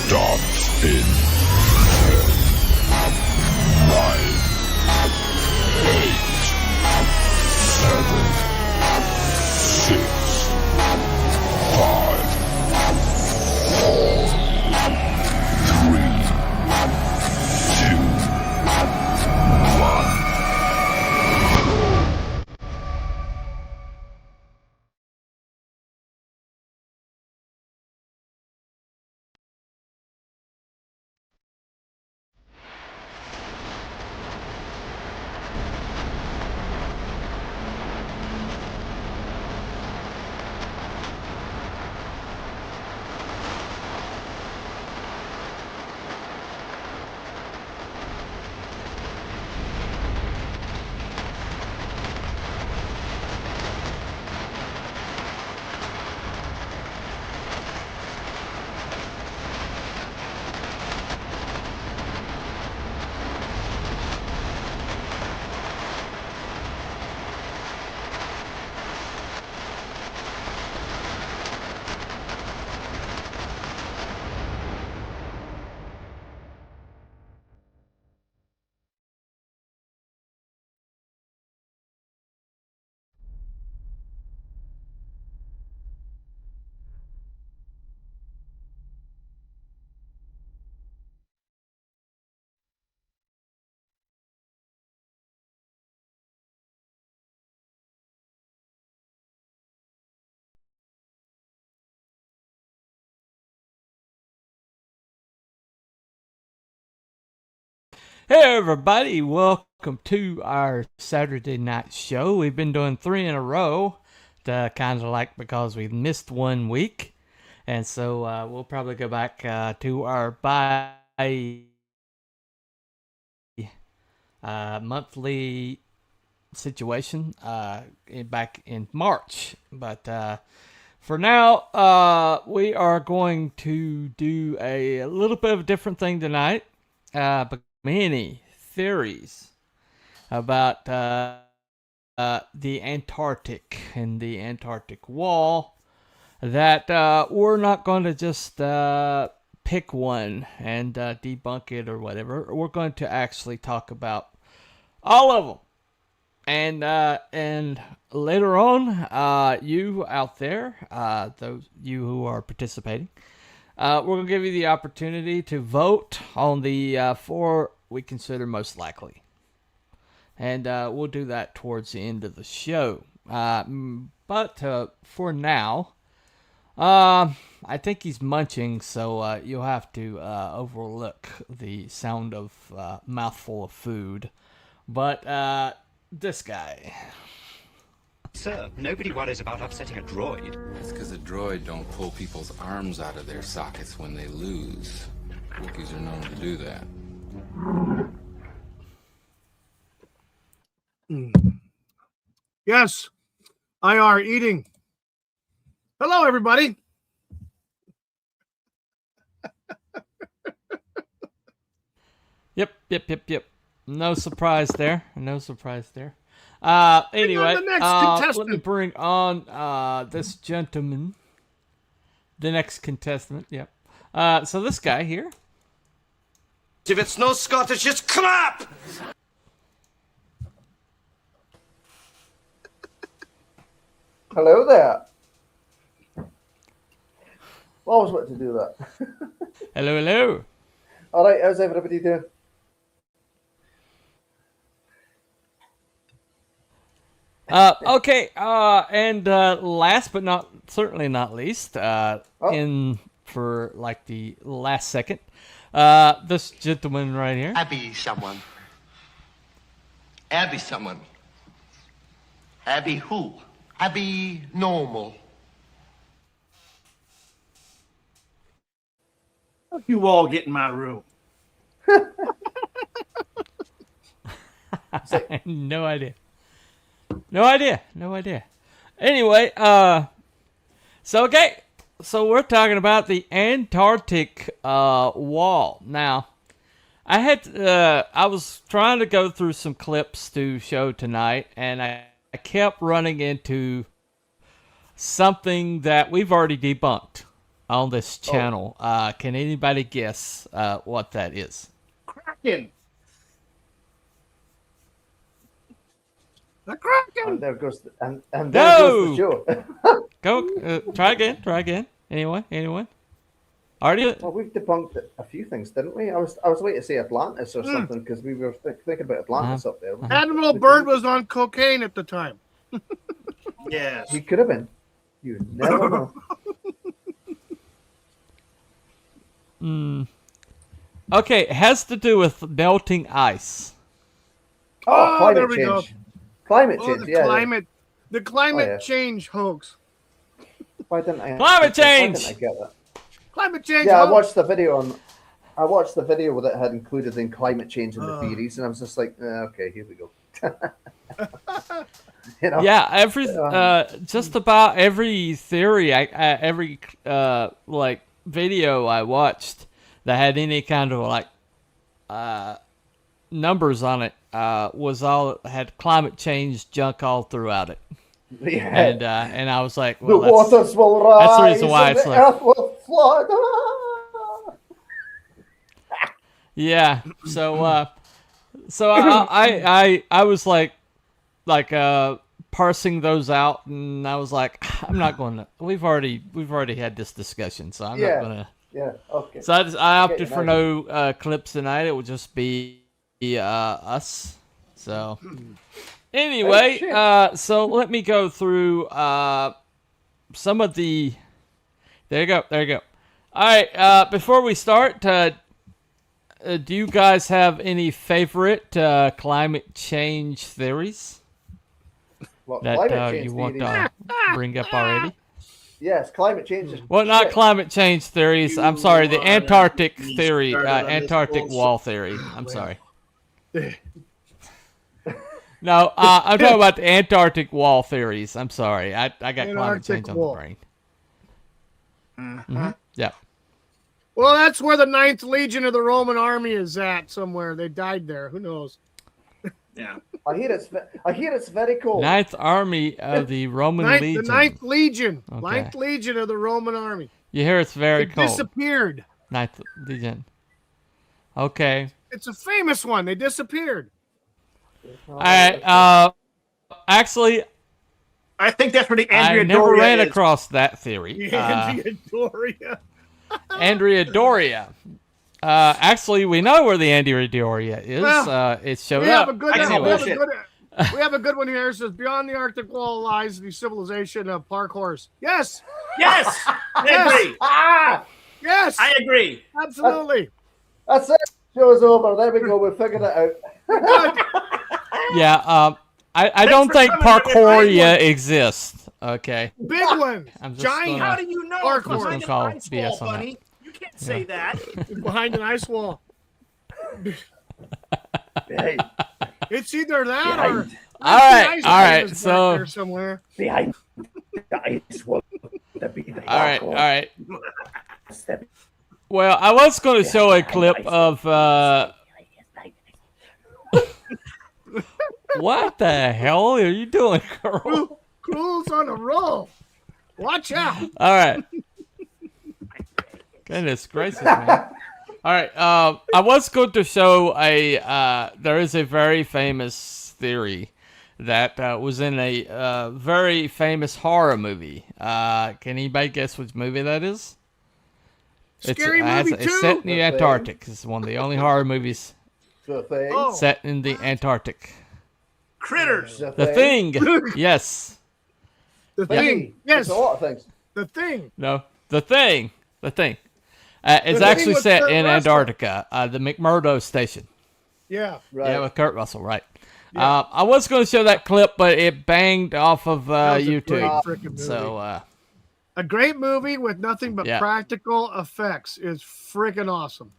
Stops in 10, 9, 8, 7, 6, 5, 4, 3, 2, 1. Hey everybody, welcome to our Saturday night show. We've been doing 3 in a row, kind of like because we missed 1 week. And so we'll probably go back to our monthly situation back in March. But for now, we are going to do a little bit of a different thing tonight. Many theories about the Antarctic and the Antarctic Wall that we're not going to just pick one and debunk it or whatever. We're going to actually talk about all of them. And later on, you out there, those you who are participating, we're going to give you the opportunity to vote on the 4 we consider most likely. And we'll do that towards the end of the show. But for now, I think he's munching, so you'll have to overlook the sound of mouthful of food. But this guy... Sir, nobody worries about upsetting a droid. That's because a droid don't pull people's arms out of their sockets when they lose. Wookiees are known to do that. Yes, IR eating. Hello, everybody. Yep. No surprise there. Anyway, let me bring on this gentleman. The next contestant, yep. So this guy here. If it's no Scottish, it's crap! Hello there. Always wanted to do that. Hello. All right, how's everybody doing? Okay, and last but certainly not least, in for like the last second, this gentleman right here. Abby someone. Abby who? Abby normal. You all get in my room. No idea. Anyway, so we're talking about the Antarctic Wall. Now, I was trying to go through some clips to show tonight, and I kept running into something that we've already debunked. on this channel. Can anybody guess what that is? Kraken. The Kraken. And there goes the, and there goes the show. Go. Try again. Try again. Anyone? Anyone? Already? Well, we've debunked a few things, didn't we? I was waiting to say Atlantis or something because we were thinking about Atlantis up there. Admiral Byrd was on cocaine at the time. Yes. He could have been. You never know. Okay, it has to do with melting ice. Oh, Oh, there climate we go. change. Climate Oh, change. the Yeah. climate, the climate yeah. change hoax. Why didn't I? Climate change! Why didn't I get that? Climate change. Yeah, I hoax. watched the video on. I watched the video that had included in climate change in the theories, and I was just like, okay, here we go. You know? Yeah, every just about every theory, every like video I watched that had any kind of like numbers on it was all had climate change junk all throughout it. Yeah. And I was like, The well, waters will rise. that's the reason why and it's the like, earth will flood. yeah. So I was like parsing those out, and I was like, I'm not going to. We've already had this discussion, so I'm not gonna. Yeah. Okay. So I opted for nice. no clips tonight. It would just be us. So anyway, so let me go through some of the. There you go. There you go. All right. Before we start, do you guys have any favorite climate change theories Well, that climate change you want theories- to bring up already? Yes, climate change is. Well, not shit. climate change theories. I'm sorry, the wanna Antarctic be theory, started on this Antarctic bullshit? Wall theory. I'm sorry. No, I'm talking about the Antarctic Wall theories. I'm sorry, I got climate Antarctic change on Wall. the brain. Yeah. Well, that's where the 9th Legion of the Roman Army is at. Somewhere they died there. Who knows? Yeah. I hear it's very cold. Ninth Army of the Roman Legion. The 9th Legion. Okay. 9th Legion of the Roman Army. You hear it's very It cold. disappeared. Ninth Legion. Okay. It's a famous one. They disappeared. All right. Actually, I think that's where the I Andrea never Doria ran is. across that theory. Andrea Doria. Andrea Doria. Actually, we know where the Andrea Doria is. Well, It showed We have up. a good. I call We have a bullshit. good. We have a good one here. It says, "Beyond the Arctic Wall lies the civilization of Park Horse." Yes. Yes, I Yes. agree. Yes. I agree. Absolutely. That's it. Show's over. There we go. We figured it out. Yeah. I don't for think coming with the right Parkoria one. exists. Okay. Big one. I'm just Giant. gonna- How do you know? Park Behind Horse. an Call ice BS wall, on that. bunny. You can't say that. Behind an ice wall. Behind, It's either that or. behind, All right, Ice all wall right, is back so- there somewhere. behind the ice wall. To be the All right. hardcore All right. step. Well, I was going to show a clip of. What the hell are you doing, girl? Cool's on a roll. Watch out. All right. Goodness gracious, man. All right. I was going to show a. There is a very famous theory that was in a very famous horror movie. Can anybody guess which movie that is? Scary movie it's too. set in the The Antarctic. It's one of the only horror movies The thing. Oh. set in the Antarctic. Critters. The The Thing. Yes. The Thing. thing. Yes. There's a lot of things. The thing. No. The Thing. The Thing. It's Thing actually with set Kurt in Russell. Antarctica. The McMurdo Station. Yeah. Right. Yeah, with Kurt Russell, right. I was going to show that clip, but it banged off of That was a YouTube. great frickin' movie. So, A great movie with nothing but Yeah. practical effects is freaking awesome.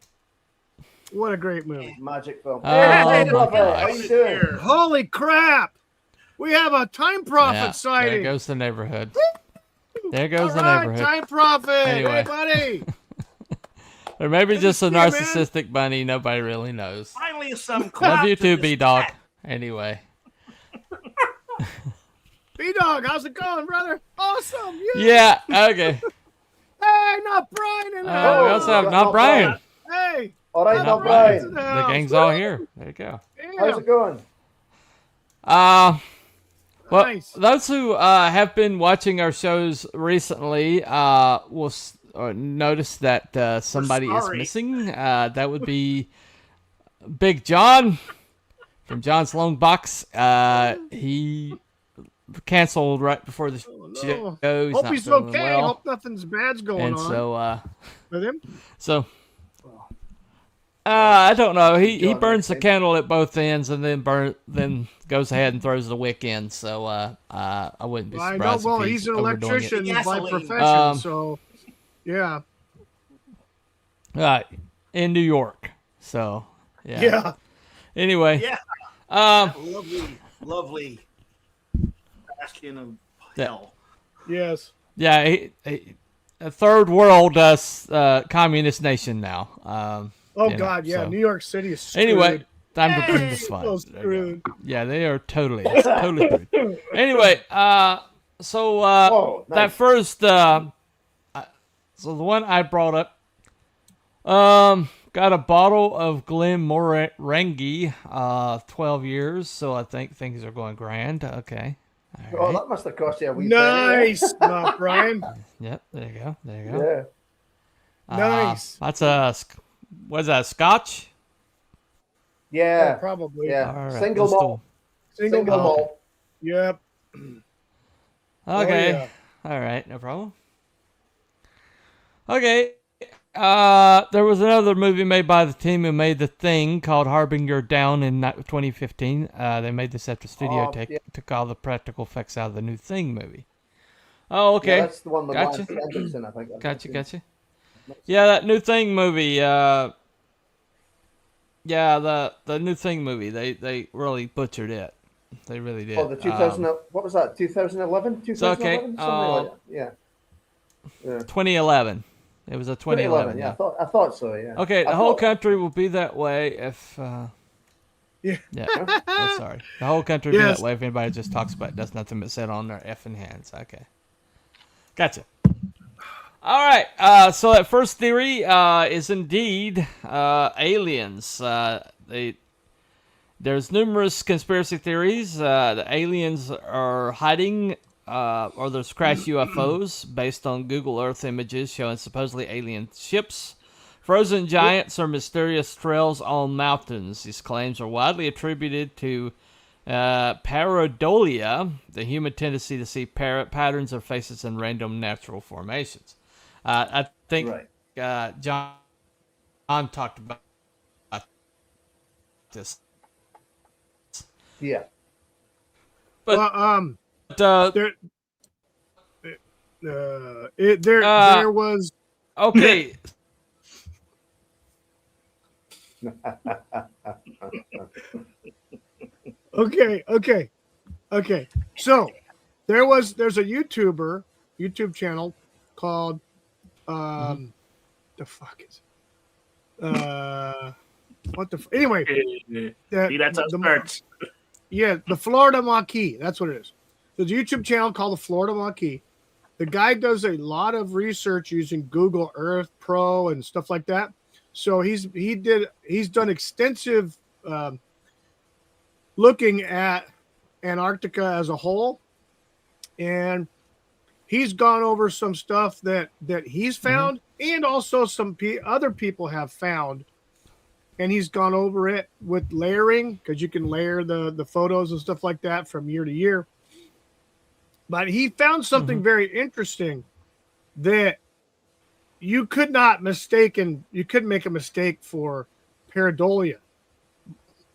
What a great movie. Magic film. Oh, Hey, my brother, gosh. how you doing? Holy crap. We have a time prophet yeah, there sighting. goes the neighborhood. There goes All the right, neighborhood. time prophet. Anyway. Hey, buddy. Or maybe Good just to a see you, man. narcissistic bunny nobody really knows. Finally, some Love clout you to too, this B-Dog. cat. Anyway. B-Dog, how's it going, brother? Awesome. Yeah. Yeah, okay. Hey, not Brian in the We house. also have got not not Brian. Hey, All right, Not not Brian. Brian. The gang's all here. There you go. How's it going? Well, Nice. those who have been watching our shows recently will notice that somebody is sorry. missing. That would be Big John from John's Lone Box. He canceled right before the show. He's Hope not he's feeling okay. well. Hope nothing's bad's going And on so, with him. I don't know. He John, burns the okay. candle at both ends and then goes ahead and throws the wick in. So I wouldn't be I surprised. know. Well, if he's an overdoing it. electrician by Gasoline. profession, so yeah. In New York. So yeah. Yeah. Anyway. Yeah. Um. Lovely bastion of Yeah. hell. Yes. Yeah. A third world communist nation now. Oh you know, God, yeah. so- New York City is screwed. Anyway, time to bring this fun. So screwed. Yeah, they are totally screwed. Anyway, so Oh, that nice. first, so the one I brought up, got a bottle of Glenmorangie, 12 years. So I think things are going grand. Okay. All Oh, right. that must have cost you a wee Nice, not Brian. Yep. There you go. There you penny. go. Yeah. Nice. That's what is that? Scotch. Yeah. Oh, probably. Yeah. All right, Single let's malt. Single Single malt. malt. Yep. Okay. yeah. All right. No problem. Okay. There was another movie made by the team who made The Thing called Harbinger Down in 2015. They made this after studio Yeah. took all the practical effects out of the new Thing movie. Oh, okay. Yeah, that's the one with Gotcha. Lance Henriksen, I think. Gotcha. Yeah, that new Thing movie. The new Thing movie. They really butchered it. They really did. Oh, the 2000. What was that? 2011. 2011. okay, Something like that. Yeah. 2011. It was a 2011. Yeah, I thought so. Yeah. Okay, I the whole thought- country will be that way if. Yeah. Oh, sorry. The whole country will be Yes. that way if anybody just talks about it, does nothing but sit on their effing hands. Okay. Gotcha. All right. So that first theory is indeed aliens. There's numerous conspiracy theories. The aliens are hiding, or there's crash UFOs based on Google Earth images showing supposedly alien ships, frozen giants, or mysterious trails on mountains. These claims are widely attributed to pareidolia, the human tendency to see patterns of faces in random natural formations. I think Right. John talked about this. Yeah. But- Well, But, there was okay. okay. So there's a YouTube channel called the fuck is what the anyway See, that's how it starts. yeah, the Florida Maquis. That's what it is. There's a YouTube channel called the Florida Maquis. The guy does a lot of research using Google Earth Pro and stuff like that. So he's done extensive looking at Antarctica as a whole, and he's gone over some stuff that he's found, and also some other people have found. And he's gone over it with layering, because you can layer the photos and stuff like that from year to year. But he found something very interesting that you could not mistake, and you couldn't make a mistake for pareidolia.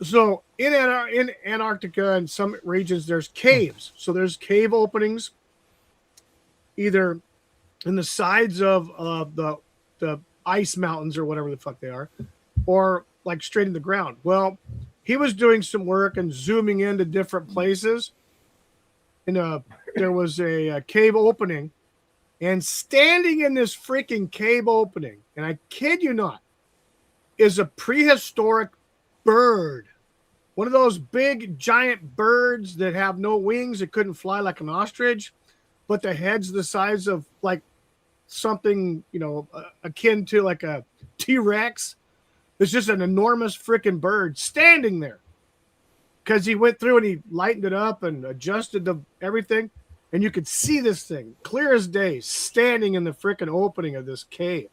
So in Antarctica and some regions, there's caves. So there's cave openings, either in the sides of the ice mountains or whatever the fuck they are, or like straight in the ground. Well, he was doing some work and zooming into different places. And there was a cave opening, and standing in this freaking cave opening, and I kid you not, is a prehistoric bird. One of those big giant birds that have no wings, that couldn't fly like an ostrich, but the head's the size of like something, akin to like a T-Rex. It's just an enormous freaking bird standing there. Because he went through and he lightened it up and adjusted everything. And you could see this thing clear as day standing in the freaking opening of this cave.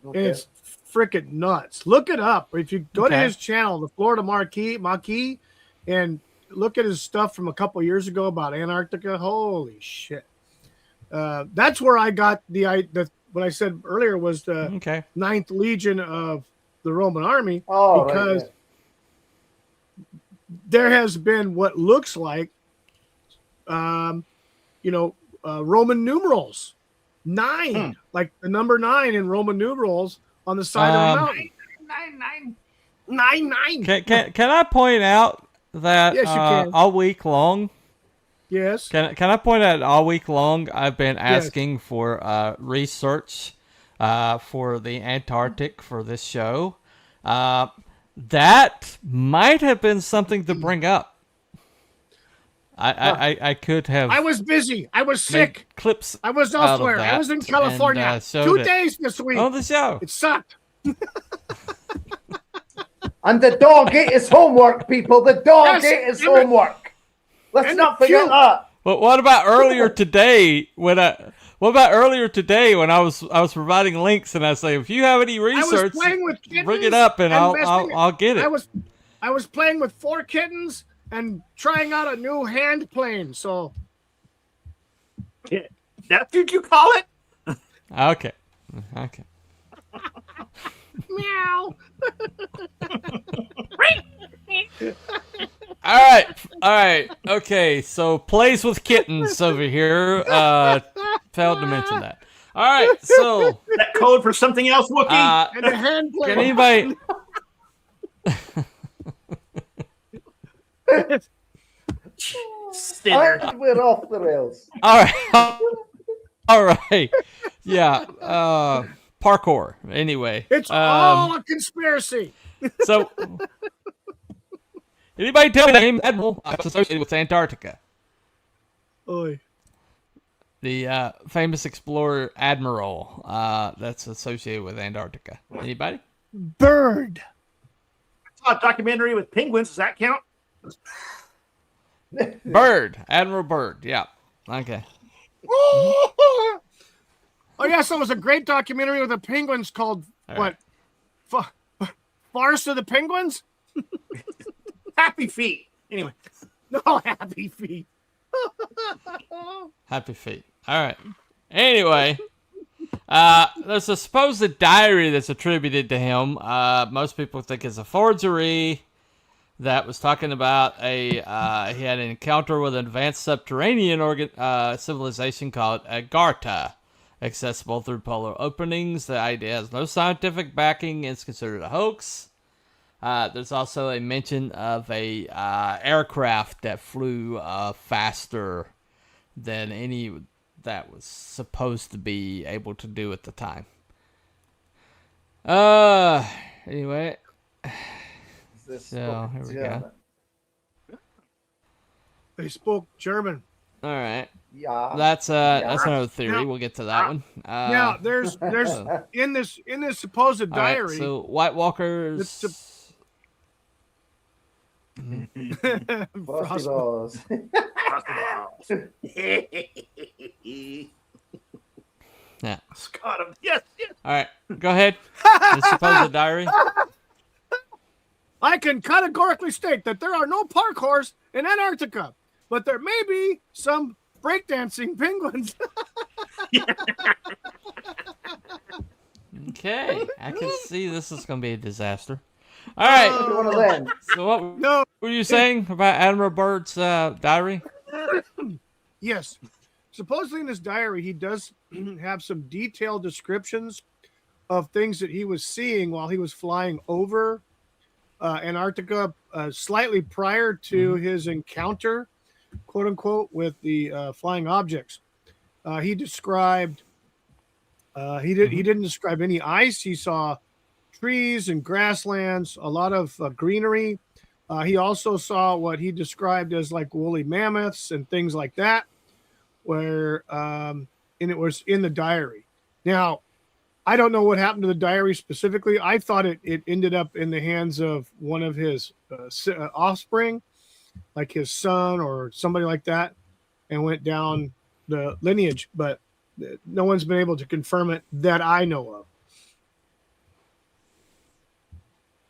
Okay. And it's freaking nuts. Look it up. If you go to his channel, the Florida Maquis, and look at his stuff from a couple years ago about Antarctica. Holy shit. That's where I got what I said earlier was the Ninth Legion of the Roman army. Because there has been what looks like, Roman numerals. 9, like the number 9 in Roman numerals on the side of the mountain. 9. Can I point out that yes, you can. all week long? Yes. Can I point out all week long I've been asking for research for the Antarctic for this show. That might have been something to bring up. I could have. I was busy. I was sick. Clips. I was elsewhere. I was in California. And, 2 days this week. On the show. It sucked. And the dog ate his homework, people. The dog ate his homework. Let's not forget that. But what about earlier today when I was providing links and I say if you have any research, bring it up and I'll get it. I was playing with 4 kittens and trying out a new hand plane. So that's what you call it? Okay. Meow. All right. Okay, so plays with kittens over here. Failed to mention that. All right, so that code for something else, Wookie. And a hand plane. Can anybody? We're off the rails. All right. Yeah. Parkour. Anyway, it's all a conspiracy. So, anybody tell me the name admiral associated with Antarctica? Oy. The famous explorer admiral that's associated with Antarctica. Anybody? Bird. I saw a documentary with penguins. Does that count? Byrd. Admiral Byrd. Yeah. Okay. Oh, yes, there was a great documentary with the penguins called Farce of the Penguins? Happy Feet. Anyway. No, Happy Feet. Happy Feet. All right. Anyway, there's a supposed diary that's attributed to him. Most people think it's a forgery. That was talking about he had an encounter with an advanced subterranean civilization called Agartha, accessible through polar openings. The idea has no scientific backing and is considered a hoax. There's also a mention of a aircraft that flew faster than any that was supposed to be able to do at the time. Anyway. So, here we go. They spoke German. All right. Yeah. That's another theory. Now, we'll get to that one. Now, there's in this supposed diary. Right, so White Walkers. Frosty Balls. Yeah. Scott, yes. All right. Go ahead. The supposed diary. I can categorically state that there are no parkours in Antarctica, but there may be some breakdancing penguins. Okay. I can see this is going to be a disaster. All right. So what were you saying about Admiral Byrd's diary? Yes. Supposedly in his diary, he does have some detailed descriptions of things that he was seeing while he was flying over Antarctica slightly prior to his encounter, quote unquote, with the flying objects. He described, he didn't describe any ice. He saw trees and grasslands, a lot of greenery. He also saw what he described as like woolly mammoths and things like that, where and it was in the diary. Now, I don't know what happened to the diary specifically. I thought it ended up in the hands of one of his offspring, like his son or somebody like that, and went down the lineage. But no one's been able to confirm it that I know of.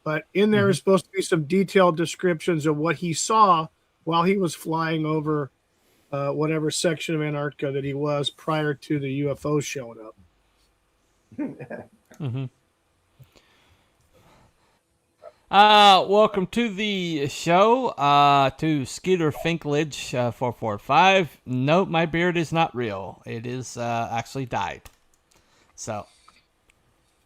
But in there is supposed to be some detailed descriptions of what he saw while he was flying over whatever section of Antarctica that he was prior to the UFO showing up. Welcome to the show. To Skeeter Finklage 445. Nope, my beard is not real. It is actually dyed. So,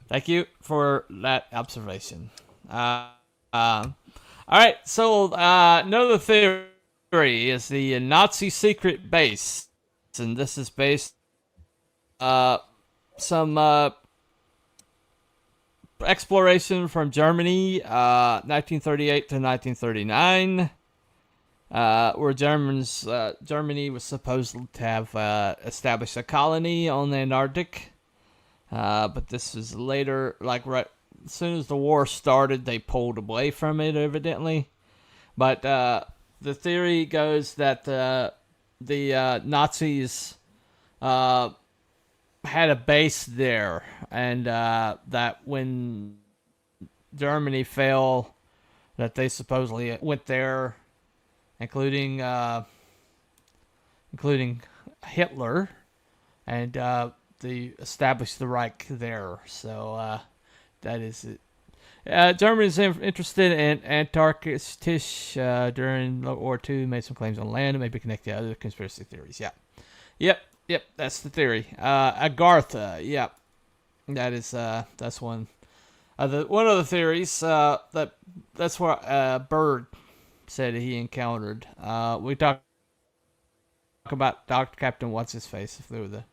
thank you for that observation. All right. So another theory is the Nazi secret base, and this is based some exploration from Germany, 1938 to 1939, where Germany was supposed to have established a colony on the Antarctic, but this was later, like right as soon as the war started, they pulled away from it, evidently. But the theory goes that the Nazis had a base there, and that when Germany fell, that they supposedly went there, including Hitler, and they established the Reich there. So that is it. Germany is interested in Antarctic during World War II, made some claims on land, and may be connected to other conspiracy theories. Yeah. Yep, that's the theory. Agartha, yep. That's one. One of the theories, that's what Bird said he encountered. We talk about Dr. Captain What's-His-Face. If they were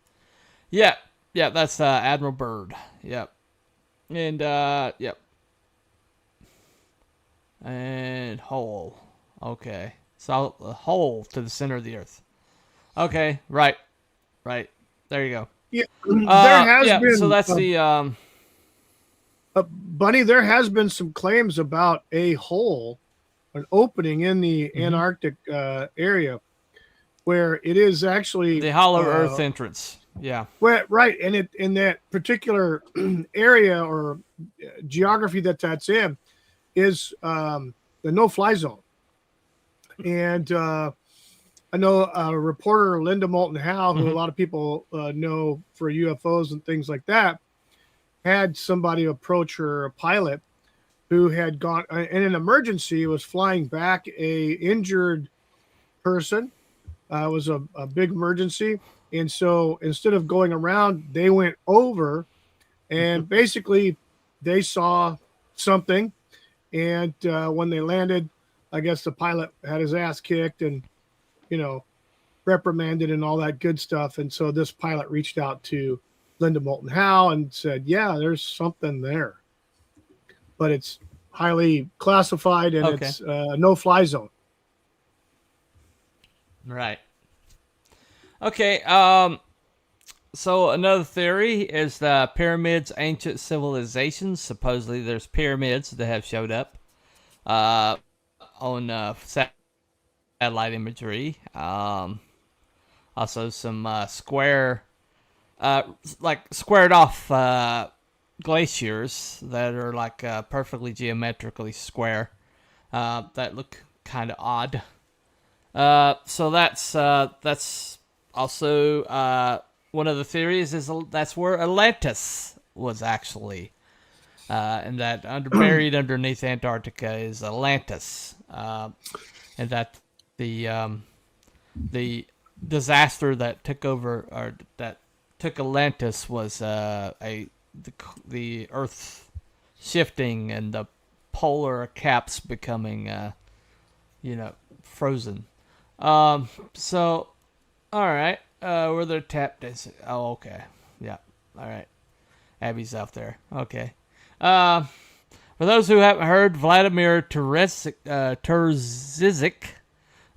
yeah, that's Admiral Byrd. Yep. And, yep. And hole. Okay. So, a hole to the center of the Earth. Okay, right. There you go. Yeah, there has been. So that's the Bunny. There has been some claims about a hole, an opening in the Antarctic area, where it is actually the hollow Earth entrance. Yeah. Well, right, and it in that particular area or geography that's in is the no-fly zone, and I know reporter Linda Moulton Howe, who a lot of people know for UFOs and things like that, had somebody approach her, a pilot, who had gone in an emergency, was flying back a injured person. It was a big emergency. And so instead of going around, they went over, and basically they saw something. And when they landed, I guess the pilot had his ass kicked and, reprimanded and all that good stuff. And so this pilot reached out to Linda Moulton Howe and said, yeah, there's something there. But it's highly classified, and it's a no-fly zone. Right. Okay. So another theory is the pyramids, ancient civilizations. Supposedly there's pyramids that have showed up on satellite imagery. Also some squared off glaciers that are like perfectly geometrically square that look kind of odd. So that's also one of the theories is that's where Atlantis was actually, and that buried underneath Antarctica is Atlantis, and that the disaster that took over or that took Atlantis was the Earth shifting and the polar caps becoming frozen. So, all right. Where they're tapped is okay. Yeah. All right. Abby's out there. Okay. For those who haven't heard, Vladimir Terzic,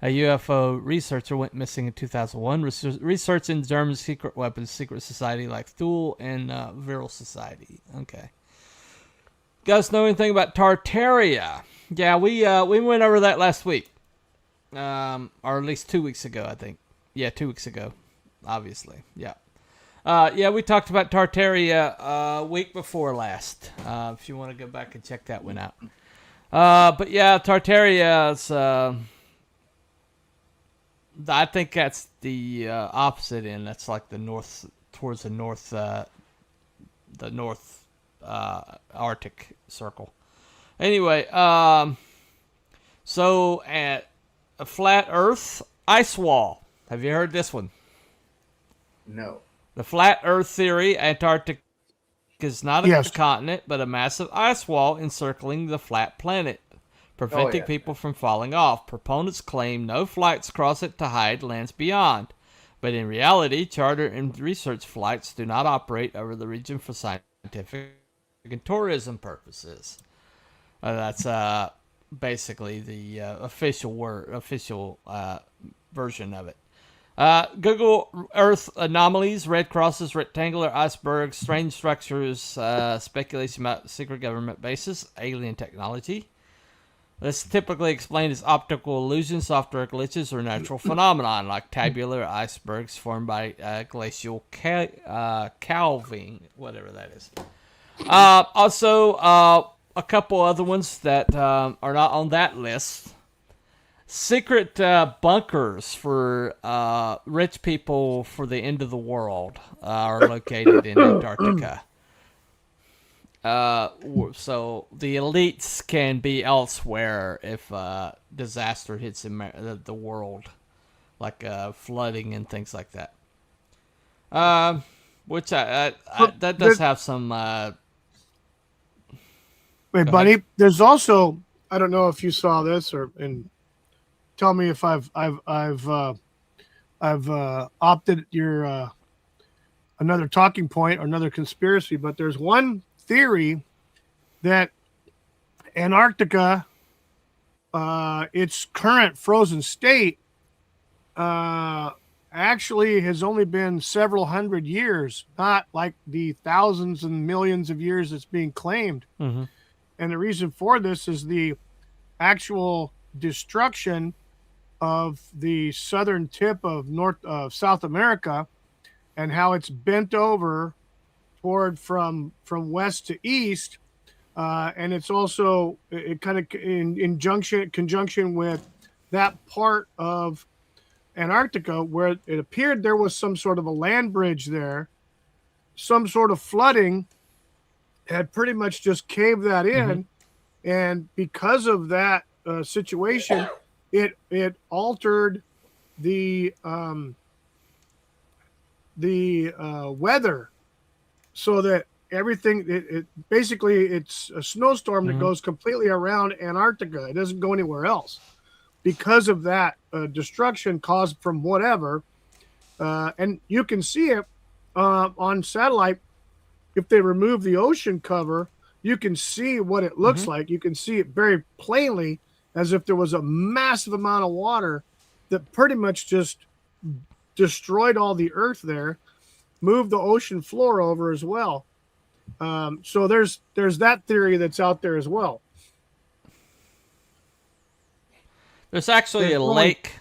A UFO researcher went missing in 2001. Research in German secret weapons, secret society like Thule and Viral Society. Okay. Guys know anything about Tartaria? Yeah, we went over that last week. Or at least 2 weeks ago, I think. Yeah, 2 weeks ago. Obviously. Yeah. Yeah, we talked about Tartaria week before last. If you want to go back and check that one out. But yeah, Tartaria's... I think that's the opposite end. That's like the north, towards the north Arctic circle. Anyway, so at a flat Earth ice wall. Have you heard this one? No. The flat Earth theory: Antarctica is not a continent, but a massive ice wall encircling the flat planet, preventing people from falling off. Proponents claim no flights cross it to hide lands beyond. But in reality, charter and research flights do not operate over the region for scientific and tourism purposes. That's basically the official version of it. Google Earth anomalies, red crosses, rectangular icebergs, strange structures, speculation about secret government bases, alien technology. This is typically explained as optical illusions, software glitches, or natural phenomenon like tabular icebergs formed by glacial calving, whatever that is. Also, a couple other ones that are not on that list. Secret bunkers for rich people for the end of the world are located in Antarctica. So the elites can be elsewhere if disaster hits the world, like flooding and things like that. Which that does have some. Wait, buddy. There's also, I don't know if you saw this and tell me if I've opted your another talking point or another conspiracy, but there's one theory that Antarctica, its current frozen state, actually has only been several hundred years, not like the thousands and millions of years it's being claimed. Mm-hmm. And the reason for this is the actual destruction of the southern tip of South America, and how it's bent over toward from west to east, and it's also it kind of in conjunction with that part of Antarctica where it appeared there was some sort of a land bridge there. Some sort of flooding had pretty much just caved that in, and because of that situation, it altered the weather, so that everything it basically it's a snowstorm that goes completely around Antarctica. It doesn't go anywhere else because of that destruction caused from whatever. And you can see it on satellite. If they remove the ocean cover, you can see what it looks like. You can see it very plainly, as if there was a massive amount of water that pretty much just destroyed all the earth there, moved the ocean floor over as well. So there's that theory that's out there as well. There's actually a lake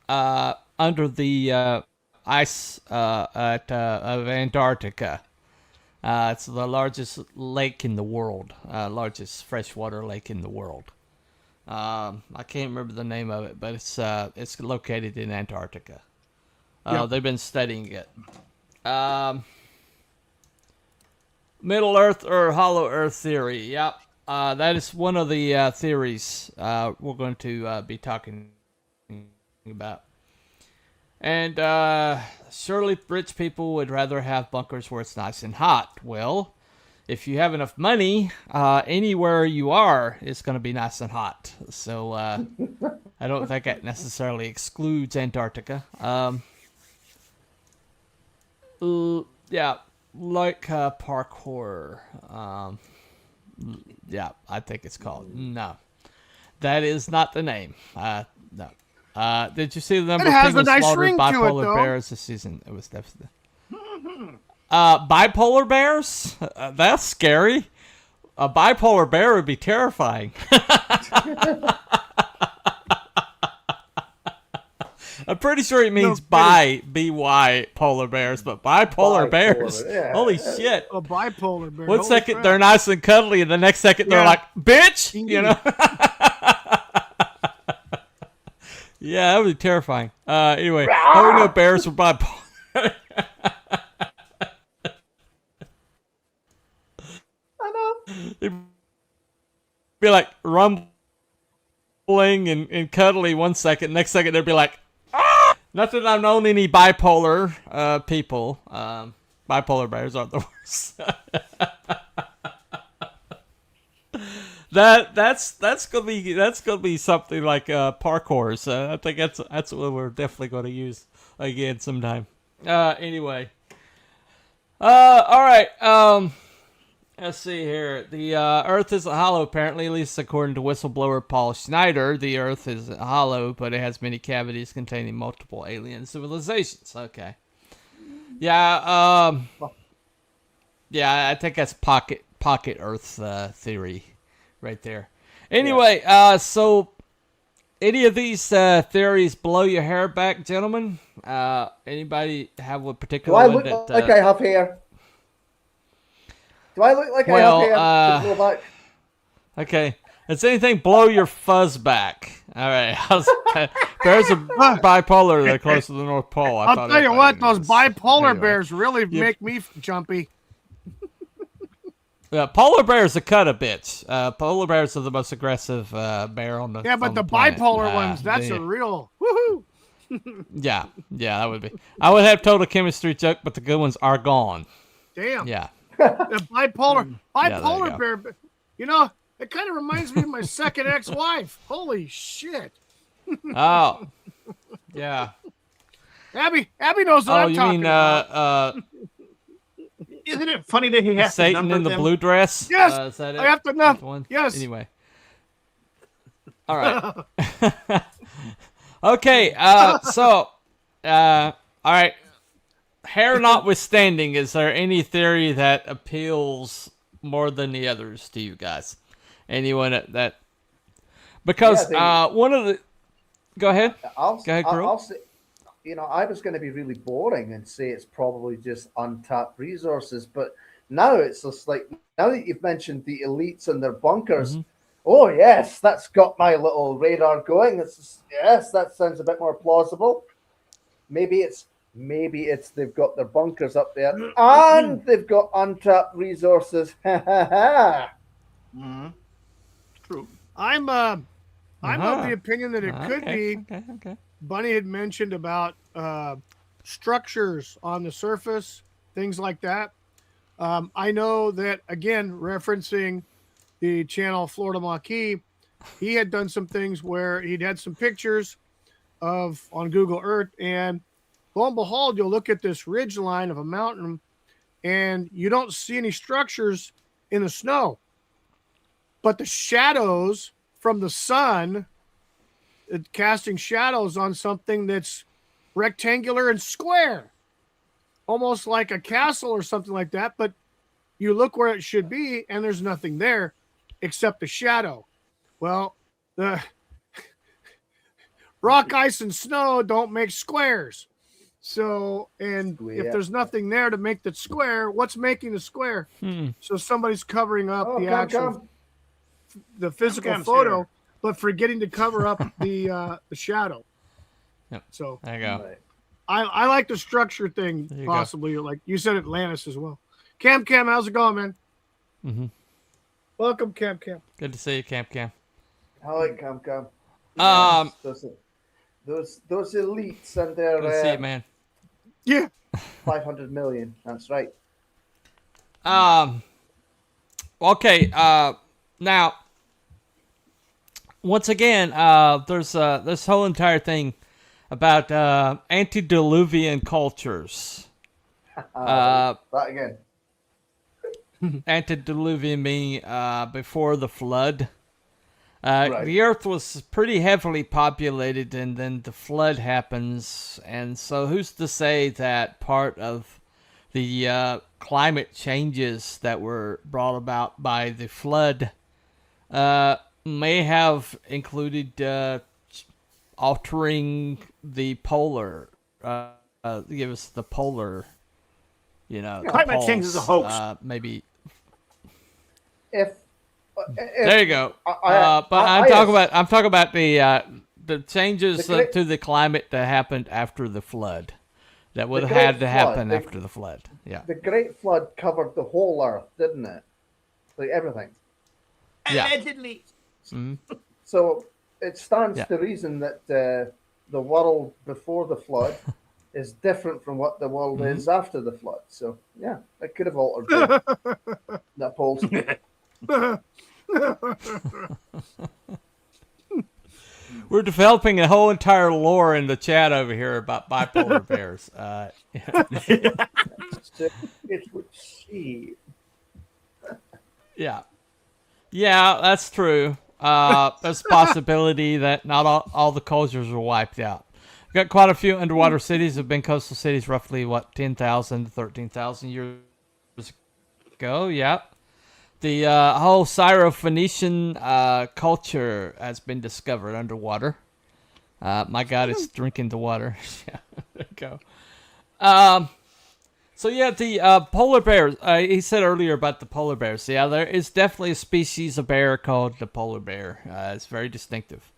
under the ice of Antarctica. It's the largest lake in the world, largest freshwater lake in the world. I can't remember the name of it, but it's located in Antarctica. They've been studying it. Middle Earth or Hollow Earth theory. Yep. That is one of the theories we're going to be talking about. And surely rich people would rather have bunkers where it's nice and hot. Well, if you have enough money, anywhere you are, it's going to be nice and hot. So I don't think that necessarily excludes Antarctica. Yeah, like parkour. Yeah, I think it's called. No, that is not the name. No. Did you see the number It of has a penguins nice slaughtered ring by to it, polar though. bears this season? It was definitely. Bipolar bears? That's scary. A bipolar bear would be terrifying. I'm pretty sure it means B-Y polar bears, but bipolar bears. yeah. Holy shit. A bipolar bear. One Holy second crap. they're nice and cuddly, and the next second they're Yeah. like, bitch! You know? Yeah, that would be terrifying. Anyway, how do we know bears are bipolar? I know. They'd be like rumbling and cuddly one second. Next second, they'd be like, ah! Not that I've known any bipolar people. Bipolar bears aren't the worst. That's gonna be something like parkours. I think that's what we're definitely gonna use again sometime. Anyway. All right. Let's see here. The Earth is hollow, apparently, at least according to whistleblower Paul Schneider. The Earth is hollow, but it has many cavities containing multiple alien civilizations. Okay. Yeah. Yeah, I think that's pocket Earth theory, right there. Anyway, so any of these theories blow your hair back, gentlemen? Anybody have a Do particular I one look that? like I have hair? Do I look like I have hair? to blow back? Okay. Does anything blow your fuzz back? All right. Bears are bipolar. They're close to the North Pole. I'll tell you what, those bipolar Anyway. bears really make me jumpy. Yeah, polar bears are cut a bit. Polar bears are the most aggressive bear on the Yeah, but on the planet. bipolar ones, that's they- a real woohoo. Yeah, that would be. I would have told a chemistry joke, but the good ones are gone. Damn. Yeah. The bipolar there you go. bear. You know, it kind of reminds me of my second ex-wife. Holy shit. Oh. Yeah. Abby knows what Oh, I'm you talking mean about. Isn't it funny that he has to Satan number in the them? blue dress? Yes, Is that it? I have to know. That's the one? Yes. Anyway. All right. Okay. So, all right. Hair notwithstanding, is there any theory that appeals more than the others to you guys? Anyone that? Because one of the. Go ahead. Go ahead, Kirill. I'll say, I was going to be really boring and say it's probably just untapped resources, but now it's just like, now that you've mentioned the elites and their bunkers, oh yes, that's got my little radar going. Yes, that sounds a bit more plausible. Maybe it's they've got their bunkers up there and they've got untapped resources. True. I'm of the opinion that it could be. Okay. Bunny had mentioned about structures on the surface, things like that. I know that, again, referencing the channel Florida Maquis, he had done some things where he'd had some pictures on Google Earth, and lo and behold, you'll look at this ridge line of a mountain, and you don't see any structures in the snow. But the shadows from the sun, casting shadows on something that's rectangular and square, almost like a castle or something like that. But you look where it should be, and there's nothing there except the shadow. Well, the rock, ice, and snow don't make squares. So, and if there's nothing there to make the square, what's making the square? So somebody's covering up the physical Cam's photo, here. but forgetting to cover up the shadow. Yep. So There you go. I like the structure thing, you possibly. Like you said, Atlantis as well. Cam, how's it going, man? Mm-hmm. Welcome, Cam. Good to see you, Cam. I like Cam. Those elites and their Good to see you, man. Yeah. 500 million. That's right. Okay. Now, once again, there's this whole entire thing about antediluvian cultures. That again. Antediluvian meaning before the flood. Right. The Earth was pretty heavily populated, and then the flood happens. And so, who's to say that part of the climate changes that were brought about by the flood may have included altering the polar, give us the polar, Climate change is a poles, hoax. maybe. If There you go. But I'm talking about the changes to the climate that happened after the flood. That would have Great had to happen Flood, after the flood. Yeah. the Great Flood covered the whole Earth, didn't it? Like everything. Yeah. Allegedly. So it stands Yeah. to reason that the world before the flood is different from what the world is after the flood. So yeah, it could have altered the poles. We're developing a whole entire lore in the chat over here about bipolar bears. It would seem. Yeah. Yeah, that's true. There's a possibility that not all the cultures were wiped out. We've got quite a few underwater cities have been coastal cities roughly, 10,000 to 13,000 years ago. Yeah. The whole Syro-Phoenician culture has been discovered underwater. My God, it's drinking the water. Yeah, there you go. So yeah, the polar bears. He said earlier about the polar bears. Yeah, there is definitely a species of bear called the polar bear. It's very distinctive.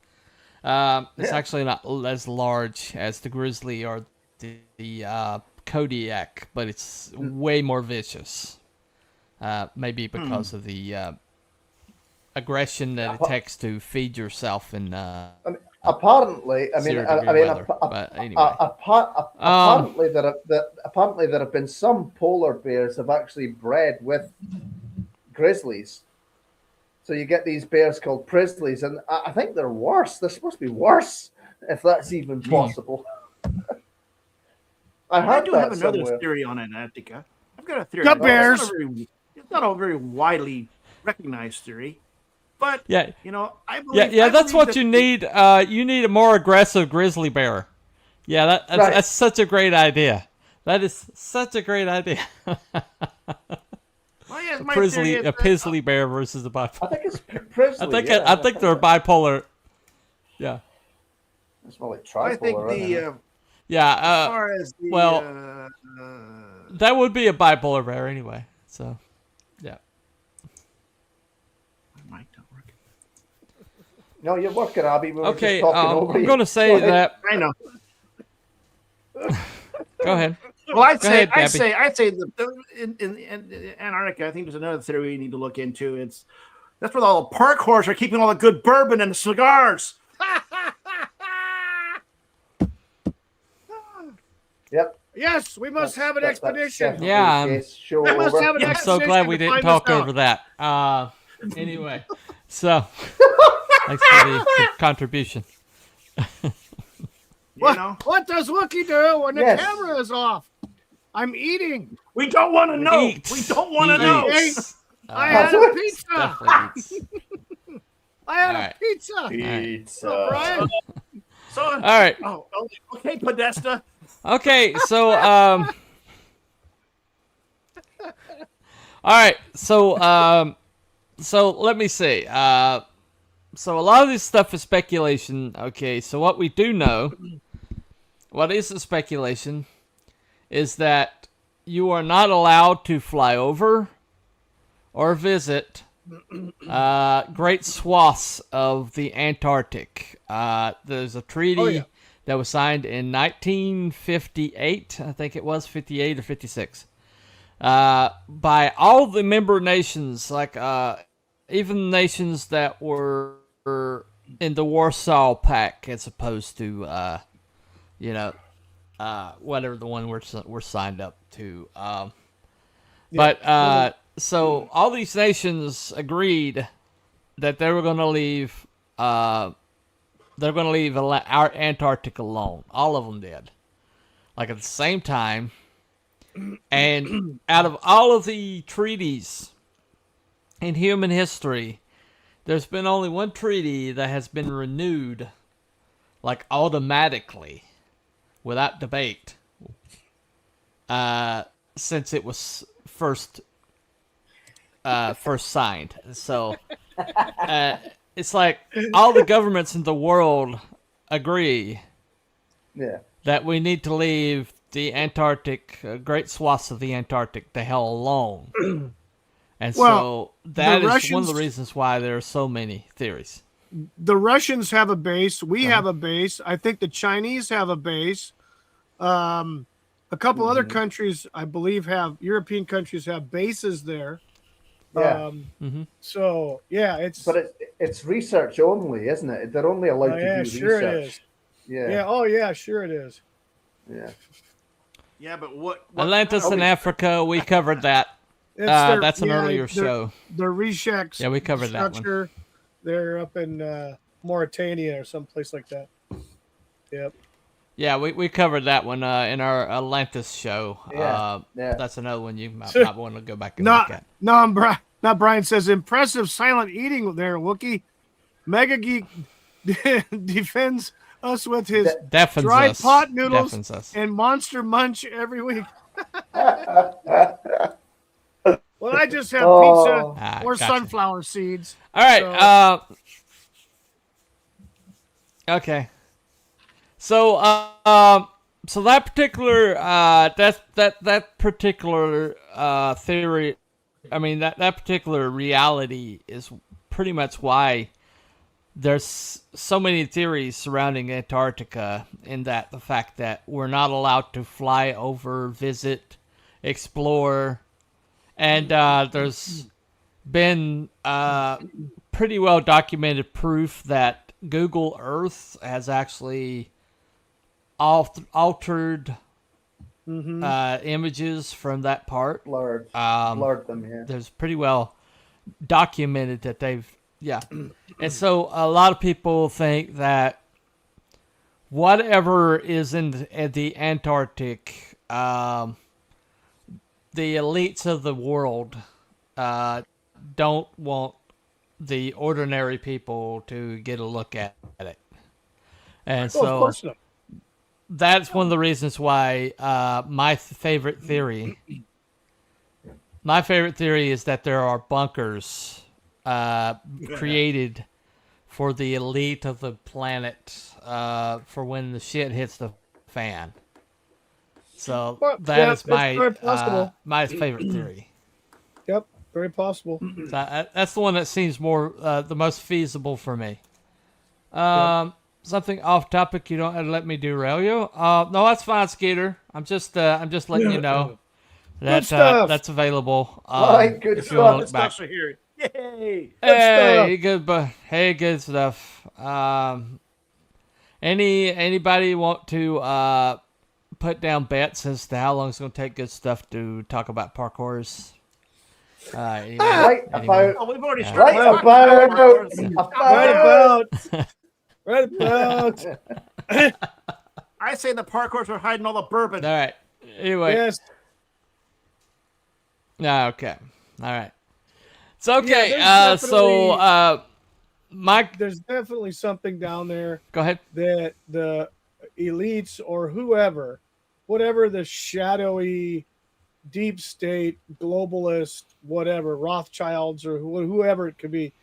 It's actually not as large as the grizzly or the Kodiak, but it's way more vicious. Maybe because of the aggression that it takes to feed yourself in. Apparently, I mean, but anyway. apparently there have been some polar bears have actually bred with grizzlies. So you get these bears called grizzlies, and I think they're worse. They're supposed to be worse, if that's even possible. I do have another somewhere. theory on Antarctica. I've got a theory. The bears. It's not a very widely recognized theory, but Yeah. I believe. Yeah, I that's believe what that you need. You need a more aggressive grizzly bear. Yeah, that's such a great idea. That is such a great idea. Well, yes, a my theory is that- grizzly bear versus a bipolar. I think it's grizzly. I think they're bipolar. Yeah. It's more like I think tripolar. isn't it? Yeah. as far as the well, that would be a bipolar bear anyway. So, yeah. mic don't work. No, you're working, Abby. We were Okay, just talking over I'm you. going to say Go ahead. that. I know. Go ahead. Well, I'd Go say ahead, Gabby. in Antarctica, I think there's another theory we need to look into. That's where all the park whores are keeping all the good bourbon and the cigars. Yep. Yes, we must have an expedition. definitely Yeah, the case. Show We must over. have an I'm so expedition glad we to didn't find talk this out. over that. Anyway, so thanks for the contribution. What does Wookie do when the Yes. camera is off? I'm eating. We don't want to know. Eats. We don't want to He know. eats. I had a pizza. Definitely eats. I had Alright. a pizza. Pizza. Oh, Brian. So, All right. oh, okay, Podesta. Okay, so all right, so let me see. So a lot of this stuff is speculation. Okay, so what we do know, what is a speculation, is that you are not allowed to fly over or visit great swaths of the Antarctic. There's a treaty that was signed in 1958, I think it was 58 or 56, by all the member nations, like even nations that were in the Warsaw Pact, as opposed to whatever the one we're signed up to. So all these nations agreed that they were going to leave. They're going to leave our Antarctic alone. All of them did. Like at the same time. And out of all of the treaties in human history, there's been only one treaty that has been renewed, like automatically, without debate, since it was first signed. So it's like all the governments in the world agree that we need to leave the Antarctic, great swaths of the Antarctic, the hell alone. And so that is one of the reasons why there are so many theories. The Russians have a base. We have a base. I think the Chinese have a base. A couple other countries, I believe, European countries have bases there. Yeah. So it's. But it's research only, isn't it? They're only allowed to do sure research. It is. Yeah. Yeah. Oh yeah, sure it is. Yeah. Yeah, but what Atlantis in Africa, we covered that. That's an earlier show. The Reshek. Yeah, we covered that one. They're up in Mauritania or someplace like that. Yep. Yeah, we covered that one in our Atlantis show. Yeah. That's another one you might want to go back and look at. Not Brian says impressive silent eating there, Wookie. Mega Geek defends us with his dry pot noodles and Monster Munch every week. Well, I just have pizza or sunflower seeds. All right. Okay. So, so that particular that particular theory, I mean that particular reality is pretty much why there's so many theories surrounding Antarctica. In that the fact that we're not allowed to fly over, visit, explore. And there's been pretty well documented proof that Google Earth has actually altered images from that part. Blurred them, yeah. There's pretty well documented that they've, And so a lot of people think that whatever is in the Antarctic, the elites of the world don't want the ordinary people to get a look at it. And so that's one of the reasons why my favorite theory is that there are bunkers created for the elite of the planet for when the shit hits the fan. So that is my favorite theory. Yep, very possible. So that's the one that seems more the most feasible for me. Something off topic you don't have to let me derail you. No, that's fine, Skeeter. I'm just letting you know that that's available. Good if you want to look back. Yay! Good stuff. Anybody want to put down bets as to how long it's going to take good stuff to talk about parkours? Right about. I say the parkours are hiding all the bourbon. All right. Anyway. Yes. Okay. All right. It's okay. There's definitely something down there. Go ahead. That the elites or whoever, whatever the shadowy, deep state, globalist, whatever, Rothschilds or whoever it could be,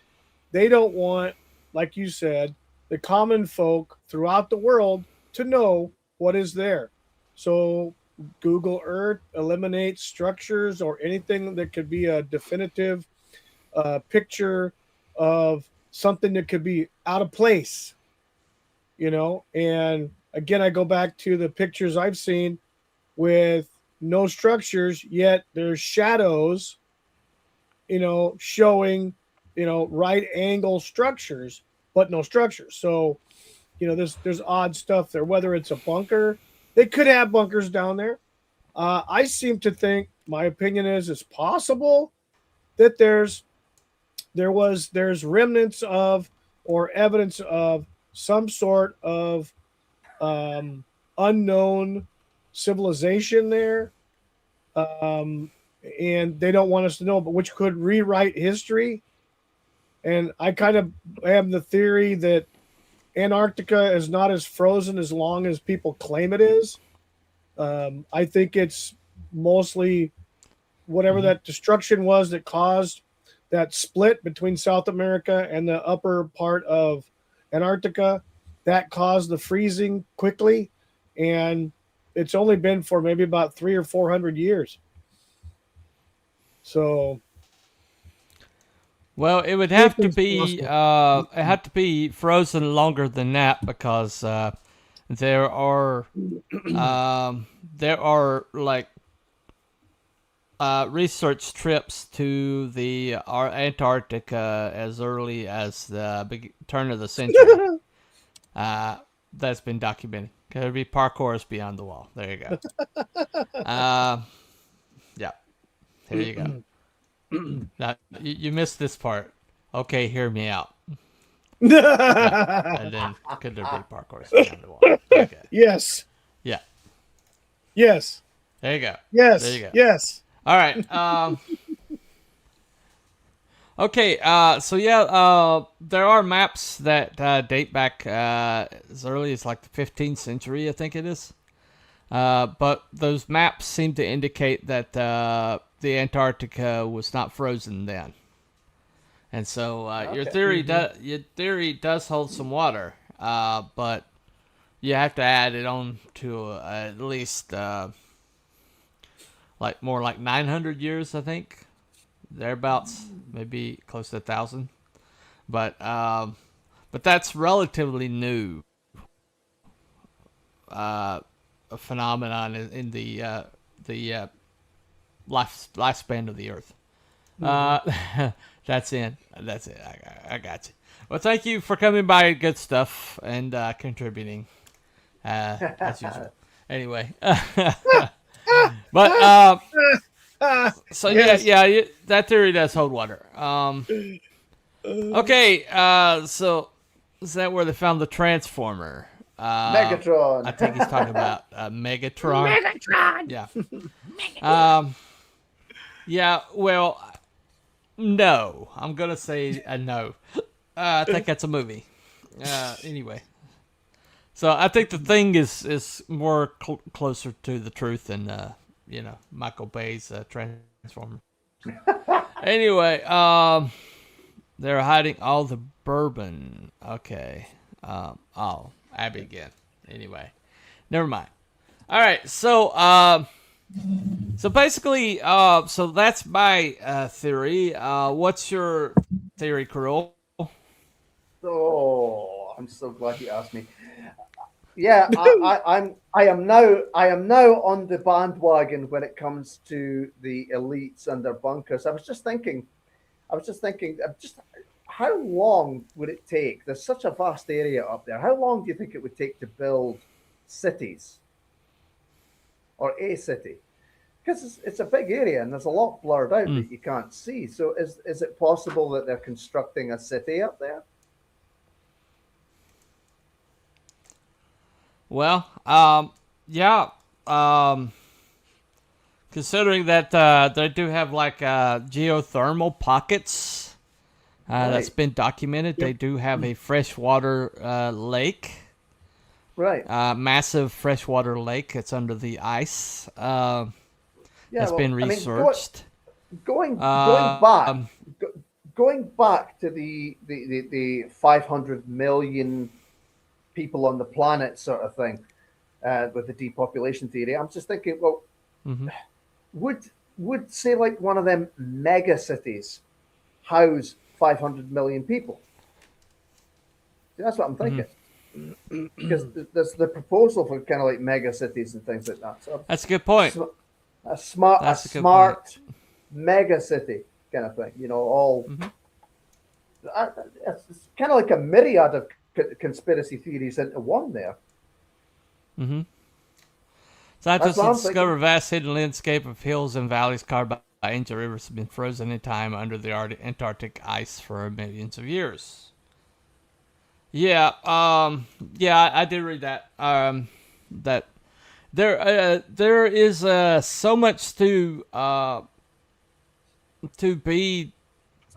they don't want, like you said, the common folk throughout the world to know what is there. So Google Earth eliminates structures or anything that could be a definitive picture of something that could be out of place, and again, I go back to the pictures I've seen with no structures, yet there's shadows, showing, right angle structures, but no structures. So, there's odd stuff there, whether it's a bunker. They could have bunkers down there. I seem to think, my opinion is it's possible that there's remnants of or evidence of some sort of unknown civilization there, and they don't want us to know, but which could rewrite history. And I kind of have the theory that Antarctica is not as frozen as long as people claim it is. I think it's mostly whatever that destruction was that caused that split between South America and the upper part of Antarctica that caused the freezing quickly. And it's only been for maybe about 300 or 400 years. So, Well, it would have to Anything's be it had to be frozen longer than that because there are like research trips to the Antarctica as early as the turn of the century. That's been documented. Could be parkours beyond the wall. There you go. Yeah. There you go. Now, you missed this part. Okay, hear me out. Yeah. And then could there be parkours beyond the wall? Okay. yes. Yeah. Yes. There you go. Yes. There you go. Yes. All right. Okay. So yeah. There are maps that date back as early as like the 15th century, I think it is. But those maps seem to indicate that the Antarctica was not frozen then. And so your theory does hold some water, but you have to add it on to at least like more like 900 years, I think, thereabouts, maybe close to 1,000. But that's relatively new a phenomenon in the lifespan of the Earth. That's it. I got you. Well, thank you for coming by. Good stuff and contributing as usual. Anyway, but so Yes. yeah, that theory does hold water. Okay, so is that where they found the transformer? Megatron. I think he's talking about Megatron. Megatron. Yeah. Yeah. Well, no. I'm gonna say no. I think that's a movie. Anyway. So I think the thing is more closer to the truth than Michael Bay's Transformer. Anyway, they're hiding all the bourbon. Okay. Abby again. Anyway, never mind. All right, so basically, so that's my theory. What's your theory, Carol? Oh, I'm so glad you asked me. Yeah, I am now on the bandwagon when it comes to the elites and their bunkers. I was just thinking, how long would it take? There's such a vast area up there. How long do you think it would take to build cities or a city? Because it's a big area and there's a lot blurred out that you can't see. So is it possible that they're constructing a city up there? Well, yeah. Considering that they do have like geothermal pockets. That's been documented. Yep. They do have a freshwater lake. Right. Massive freshwater lake. It's under the ice. That's been researched. Going back to the 500 million people on the planet sort of thing, with the depopulation theory. I'm just thinking, well, would say like one of them mega cities house 500 million people? That's what I'm thinking. Because there's the proposal for kind of like mega cities and things like that. So that's a good point. A smart mega city kind of thing. All it's kind of like a myriad of conspiracy theories into one there. Scientists have discovered a vast hidden landscape of hills and valleys carved by ancient rivers have been frozen in time under the Antarctic ice for millions of years. Yeah, I did read that. That there is so much to be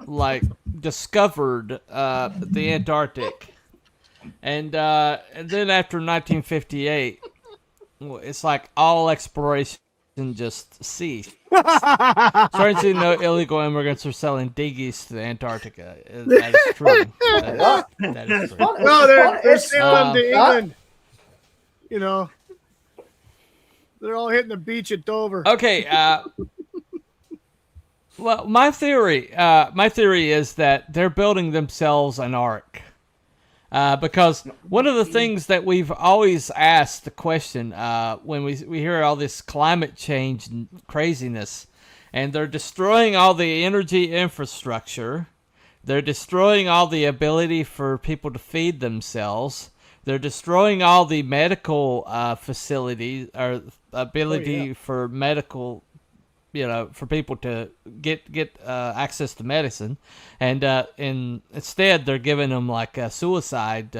like discovered the Antarctic, and then after 1958, it's like all exploration just ceased. Starting to see no illegal immigrants are selling dinghies to Antarctica. That is true. That is true. No, they're sailing to that- England. You know, they're all hitting the beach at Dover. Okay. Well, my theory is that they're building themselves an ark. Because one of the things that we've always asked the question when we hear all this climate change and craziness, and they're destroying all the energy infrastructure, they're destroying all the ability for people to feed themselves, they're destroying all the medical facilities or ability for medical, for people to get access to medicine, and instead they're giving them like a suicide,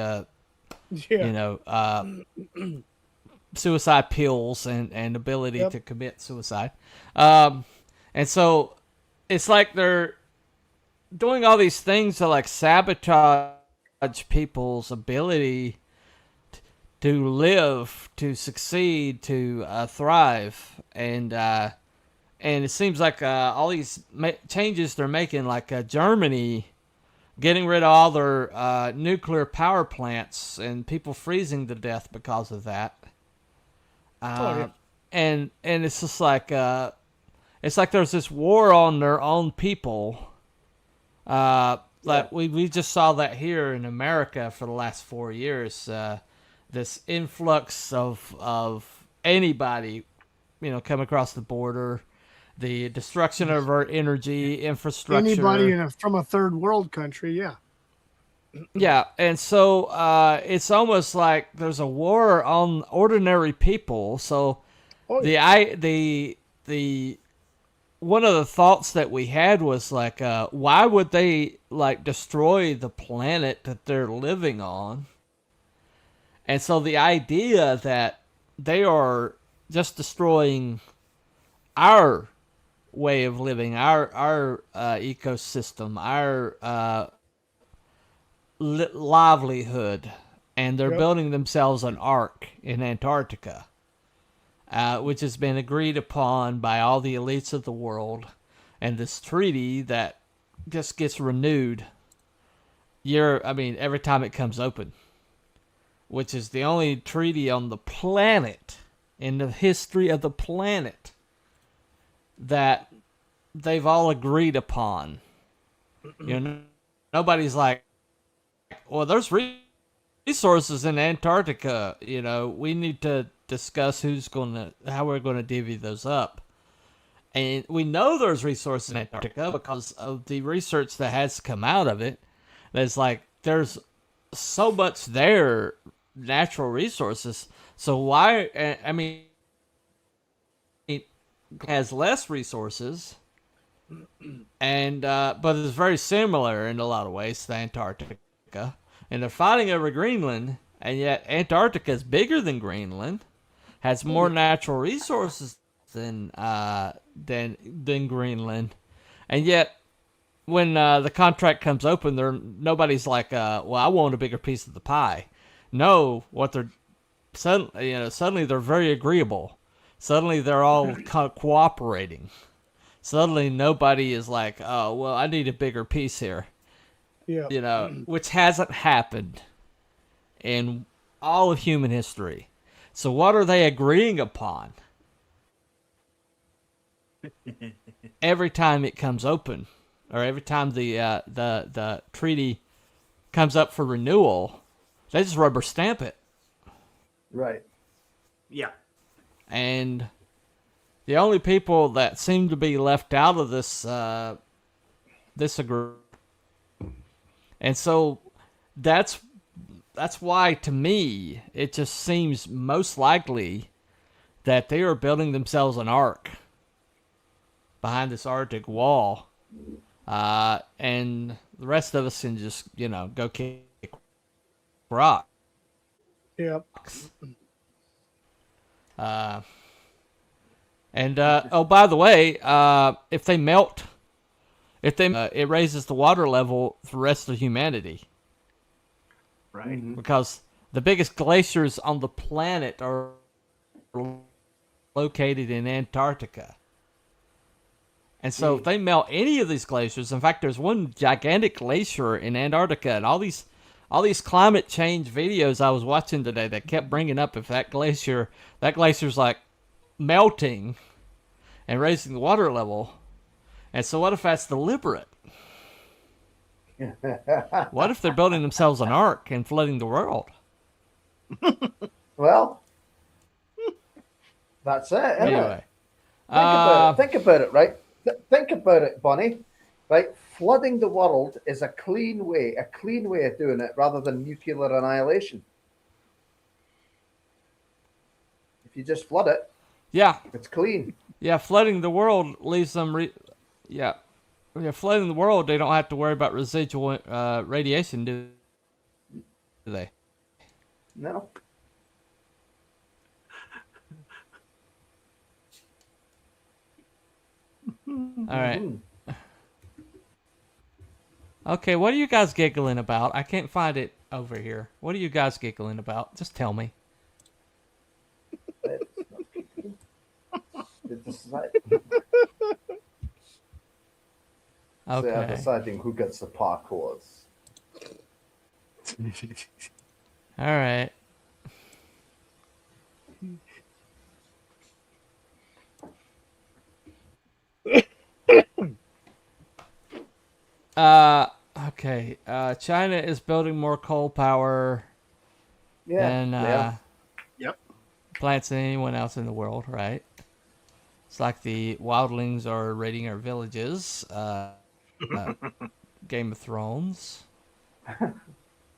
suicide pills and ability to commit suicide, and so it's like they're doing all these things to like sabotage people's ability to live, to succeed, to thrive, and it seems like all these changes they're making, like Germany getting rid of all their nuclear power plants and people freezing to death because of that. And it's just like there's this war on their own people. Like we just saw that here in America for the last 4 years. This influx of anybody, come across the border. The destruction of our energy infrastructure. Anybody from a third world country, yeah. Yeah, and so it's almost like there's a war on ordinary people. So the one of the thoughts that we had was like, why would they like destroy the planet that they're living on? And so the idea that they are just destroying our way of living, our ecosystem, our livelihood, and they're building themselves an ark in Antarctica, which has been agreed upon by all the elites of the world, and this treaty that just gets renewed every time it comes open, which is the only treaty on the planet, in the history of the planet, that they've all agreed upon. Nobody's like, well, there's resources in Antarctica. We need to discuss how we're gonna divvy those up. And we know there's resources in Antarctica because of the research that has come out of it. There's so much there, natural resources. So why? Has less resources, and but it's very similar in a lot of ways to Antarctica, and they're fighting over Greenland, and yet Antarctica is bigger than Greenland, has more natural resources than Greenland, and yet when the contract comes open, nobody's like, well, I want a bigger piece of the pie. No, what they're suddenly they're very agreeable. Suddenly they're all cooperating. Suddenly nobody is like, oh, well, I need a bigger piece here. Yeah. Which hasn't happened in all of human history. So what are they agreeing upon? Every time it comes open, or every time the treaty comes up for renewal, they just rubber stamp it. Right. Yeah. And the only people that seem to be left out of this agreement, and so that's why, to me, it just seems most likely that they are building themselves an ark behind this Arctic Wall, and the rest of us can just go kick rock. Yep. And by the way, if they melt if they it raises the water level for the rest of humanity. Right. Because the biggest glaciers on the planet are located in Antarctica. And so if they melt any of these glaciers, in fact, there's one gigantic glacier in Antarctica, and all these climate change videos I was watching today that kept bringing up if that glacier's like melting and raising the water level. And so what if that's deliberate? What if they're building themselves an ark and flooding the world? Well, that's it. Isn't Anyway. it? Think about it, right? Think about it, Bunny. Right? Flooding the world is a clean way of doing it rather than nuclear annihilation. If you just flood it, Yeah. it's clean. Yeah, flooding the world leaves them... flooding the world, they don't have to worry about residual radiation, do they? No. All right. Okay, what are you guys giggling about? I can't find it over here. What are you guys giggling about? Just tell me. So Okay. deciding who gets the parkours. All right. Okay. China is building more coal power than Yep. plants than anyone else in the world, right? It's like the wildlings are raiding our villages. Game of Thrones.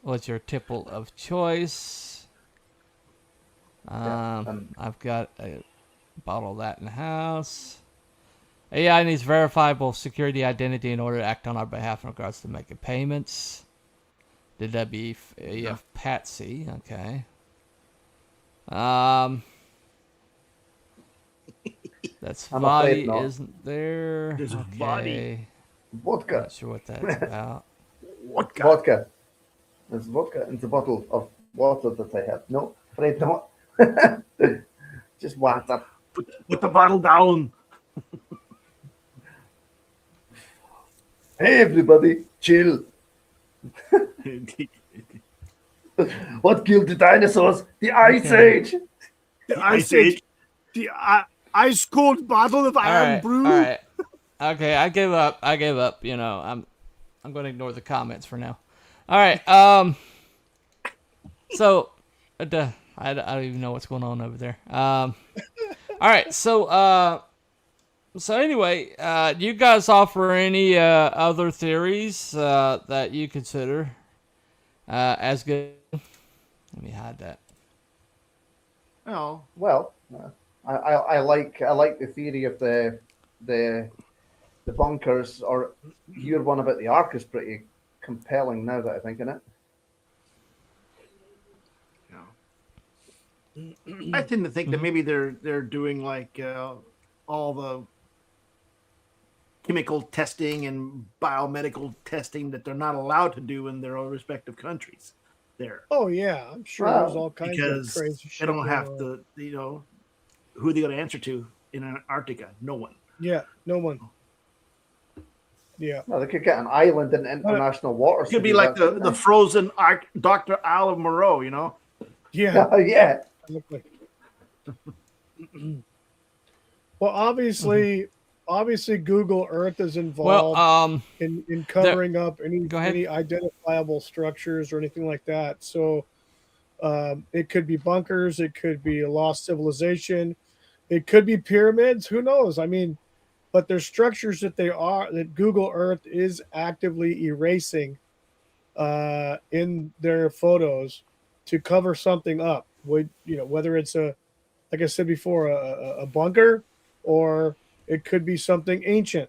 What's your tipple of choice? I've got a bottle of that in the house. AI needs verifiable security identity in order to act on our behalf in regards to making payments. Did that be AF Patsy? Okay. That's I'm body afraid not. isn't there. There's a okay. body. Vodka. Not sure what that's about. Vodka. There's vodka in the bottle of water that I have. No, afraid not. Just water. Put the bottle down. Hey, everybody, chill. What killed the dinosaurs? The Ice Age. The Ice Age. The ice cold bottle of iron brew. All right. Okay, I gave up. You know, I'm going to ignore the comments for now. All right. So, I don't even know what's going on over there. All right. So, anyway, do you guys offer any other theories that you consider as good? Let me hide that. Oh, Well, I like the theory of the bunkers, or your one about the Ark is pretty compelling now that I think in it. I tend to think that maybe they're doing like all the chemical testing and biomedical testing that they're not allowed to do in their own respective countries. There, Oh yeah, I'm sure Wow. there's all kinds of because crazy they shit. don't going have on. to, who are they going to answer to in Antarctica? No one. Yeah, no one. Yeah. Well, they could get an island in international waters. It could be like the frozen Dr. Alan Moreau, Yeah. yeah. Exactly. Well, obviously Google Earth is involved Well, in covering up Go ahead. any identifiable structures or anything like that. So it could be bunkers, it could be a lost civilization, it could be pyramids. Who knows? I mean, but there's structures that Google Earth is actively erasing in their photos to cover something up. Whether it's like I said before, a bunker, or it could be something ancient.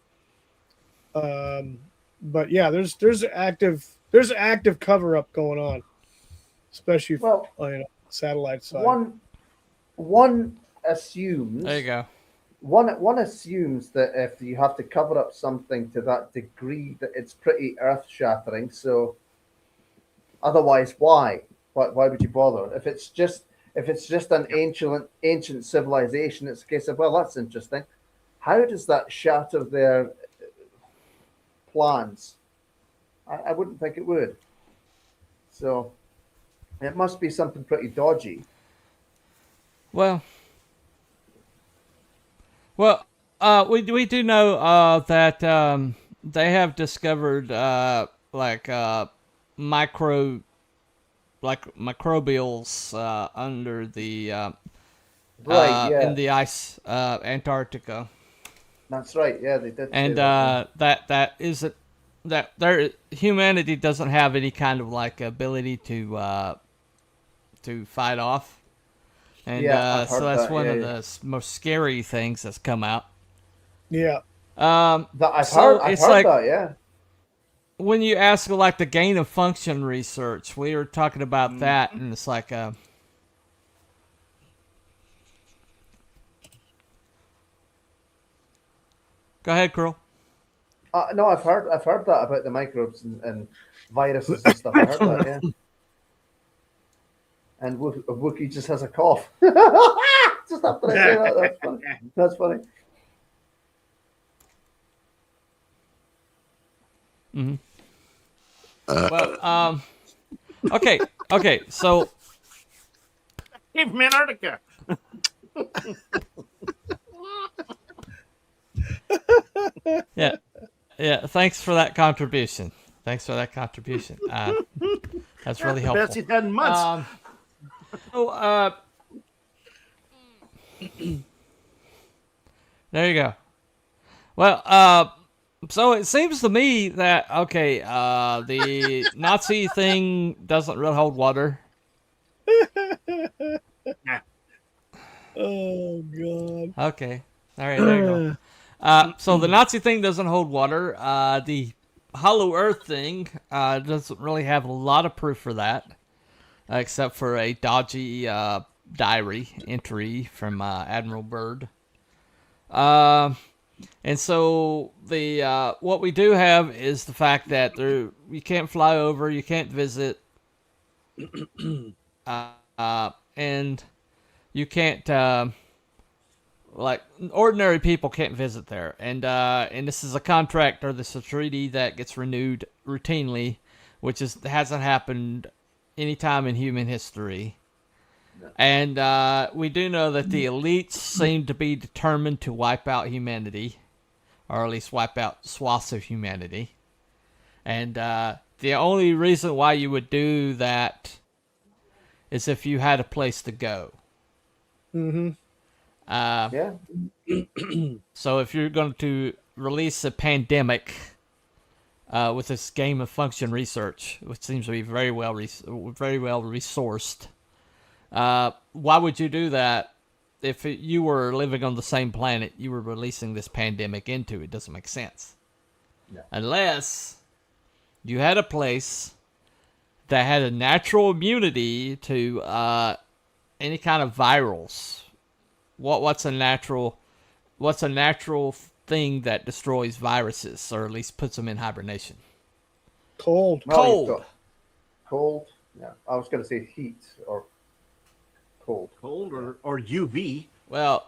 But yeah, there's active cover up going on, especially Well, satellite side. one assumes there you go. one assumes that if you have to cover up something to that degree, that it's pretty earth-shattering. So, otherwise, why? Why would you bother? If it's just an ancient civilization, it's a case of, well, that's interesting. How does that shatter their plans? I wouldn't think it would. So it must be something pretty dodgy. Well, we do know that they have discovered microbials under the Right, yeah. in the ice Antarctica. That's right. Yeah, they did. And say that, that isn't that there humanity doesn't have any kind of like ability to fight off. And Yeah, I've so heard that's that, one yeah, of yeah. the most scary things that's come out. Yeah. That I've So heard it's like that. Yeah. when you ask like the gain of function research, we were talking about that, and it's like go ahead, Curl. No, I've heard that about the microbes and viruses and stuff. I heard that. Yeah. And Wookiee just has a cough. Just after I say that, that's funny. That's funny. Well, okay, so Came from Antarctica. yeah, thanks for that contribution. That's really helpful. Best he's had in months. So, there you go. Well, so it seems to me that the Nazi thing doesn't really hold water. Oh God. Okay, all right, there you go. So the Nazi thing doesn't hold water. The Hollow Earth thing doesn't really have a lot of proof for that, except for a dodgy diary entry from Admiral Byrd. And so the what we do have is the fact that you can't fly over, you can't visit, and you can't like ordinary people can't visit there. And this is a contract or this is a treaty that gets renewed routinely, which hasn't happened any time in human history. And we do know that the elites seem to be determined to wipe out humanity, or at least wipe out swaths of humanity. And the only reason why you would do that is if you had a place to go. Mm-hmm. Yeah. So if you're going to release a pandemic with this gain of function research, which seems to be very well resourced, why would you do that if you were living on the same planet you were releasing this pandemic into? It doesn't make sense. No. Unless you had a place that had a natural immunity to any kind of virals. What's a natural thing that destroys viruses, or at least puts them in hibernation? Cold. Well, you've Cold. got cold. Yeah. I was going to say heat or cold. Cold or UV. Well,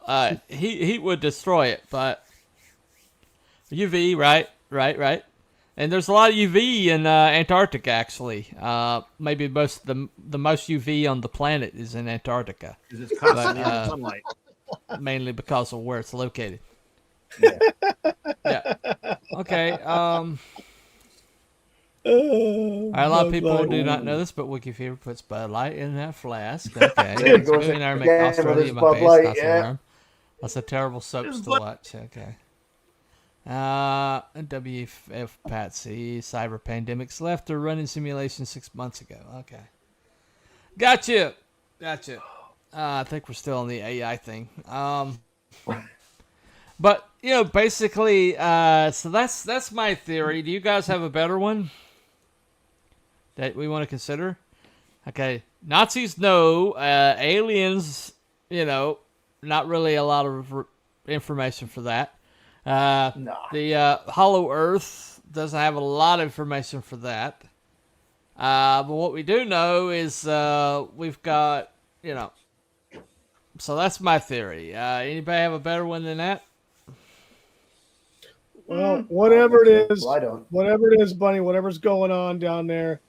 heat would destroy it, but UV, right. And there's a lot of UV in Antarctica, actually. Maybe the most UV on the planet is in Antarctica, Because it's constantly in the sunlight. mainly because of where it's located. Yeah. Yeah. Okay. A lot of people do not know this, but Wikipedia puts Bud Light in that flask. Okay. There It's goes moving our make again with Australia his my Bud face. Light, That's yeah. alarm. That's a terrible soaps to watch. Okay. WF Patsy, cyber pandemics left or running simulation 6 months ago. Okay. Gotcha. I think we're still on the AI thing. But basically, so that's my theory. Do you guys have a better one that we want to consider? Okay, Nazis, no. Aliens, not really a lot of information for that. Nah. The Hollow Earth doesn't have a lot of information for that. But what we do know is we've got, so that's my theory. Anybody have a better one than that? Well, whatever it is, Well, I don't. whatever it is, Bunny, whatever's going on down there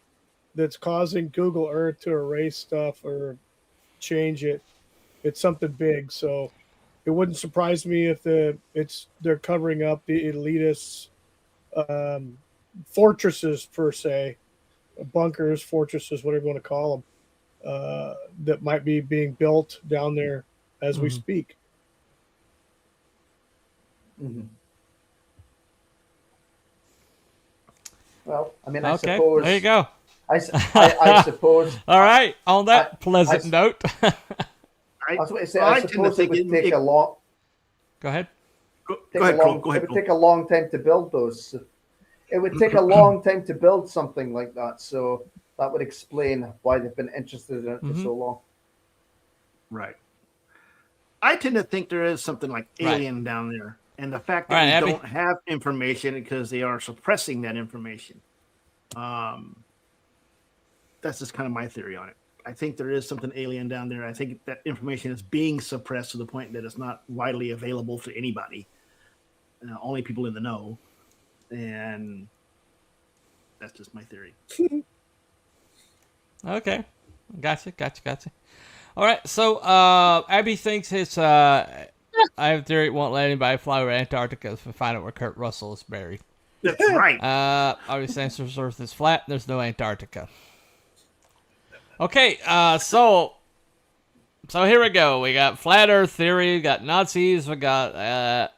that's causing Google Earth to erase stuff or change it, it's something big. So it wouldn't surprise me if they're covering up the elitists, fortresses per se, bunkers, fortresses, whatever you want to call them, that might be being built down there as we speak. Mm-hmm. Well, I mean, I Okay, suppose. there you go. I suppose. All right, on that pleasant note. I was going to say, Well, I I tend to suppose it think would take a long. Go ahead. Go ahead, Cole. Go ahead, It would Cole. take a long time to build those. It would take a long time to build something like that. So that would explain why they've been interested in it for so long. Right. I tend to think there is something like alien down there. And the fact that All right, we Abby. don't have information because they are suppressing that information. That's just kind of my theory on it. I think there is something alien down there. I think that information is being suppressed to the point that it's not widely available to anybody, only people in the know. And that's just my theory. Okay. Gotcha. All right, so Abby thinks his I have a theory it won't let anybody fly over Antarctica if we find out where Kurt Russell is buried. That's right. Obviously, the Earth is flat. There's no Antarctica. Okay, so here we go. We got flat Earth theory. We got Nazis. We got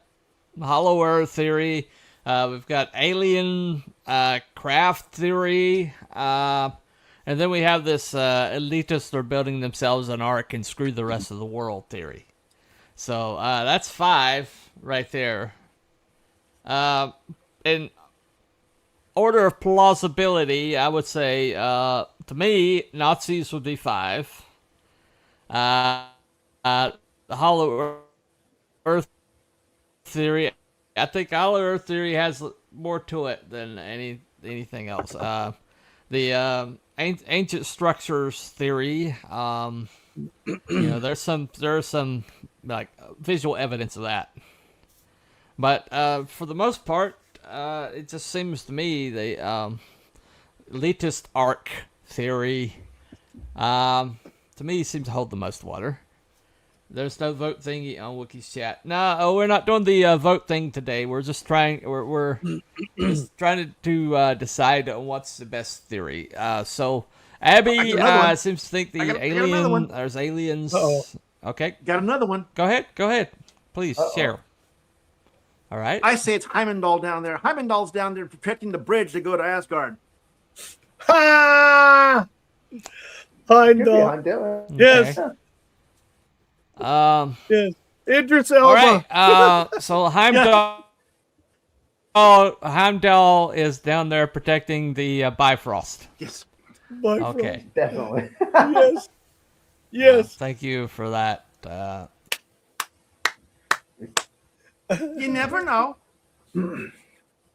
hollow Earth theory. We've got alien craft theory. And then we have this elitists are building themselves an ark and screw the rest of the world theory. So that's 5 right there. In order of plausibility, I would say, to me, Nazis would be 5. The Hollow Earth theory, I think Hollow Earth theory has more to it than anything else. The ancient structures theory, there's some like visual evidence of that. But for the most part, it just seems to me the elitist arc theory, to me, seems to hold the most water. There's no vote thingy on Wookiees chat. No, we're not doing the vote thing today. We're just trying. We're just trying to decide on what's the best theory. So Abby seems to think the alien. There's aliens. Uh-oh. Okay, Got another one. go ahead. Please share. All right. I say it's Heimdall down there. Heimdall's down there protecting the bridge to go to Asgard. Ha! Could be Heimdall. Heimdall. Yes. Yes. Idris Elba. All right. So Heimdall is down there protecting the Bifrost. Yes. Bifrost. Okay. Definitely. Yes. Yes. Thank you for that. You never know.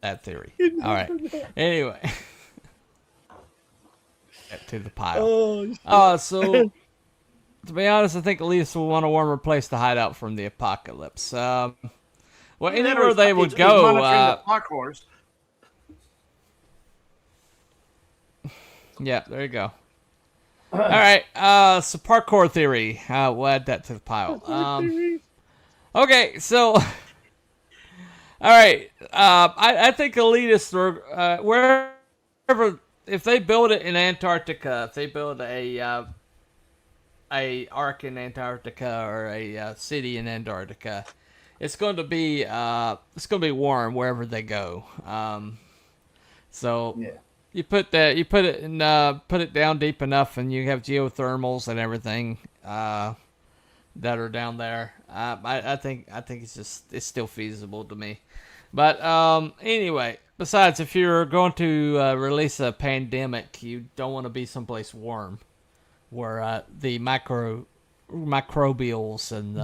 That theory. All right. Anyway. Get to the pile. So to be honest, I think elitists will want a warmer place to hide out from the apocalypse. Well, anywhere they would go. The park horse. Yeah, there you go. All right. So parkour theory. We'll add that to the pile. Okay, so. All right. I think elitists are wherever. If they build it in Antarctica, if they build a ark in Antarctica or a city in Antarctica, it's going to be warm wherever they go. So Yeah. you put it down deep enough, and you have geothermals and everything that are down there. I think it's still feasible to me. But anyway, besides, if you're going to release a pandemic, you don't want to be someplace warm, where the microbials and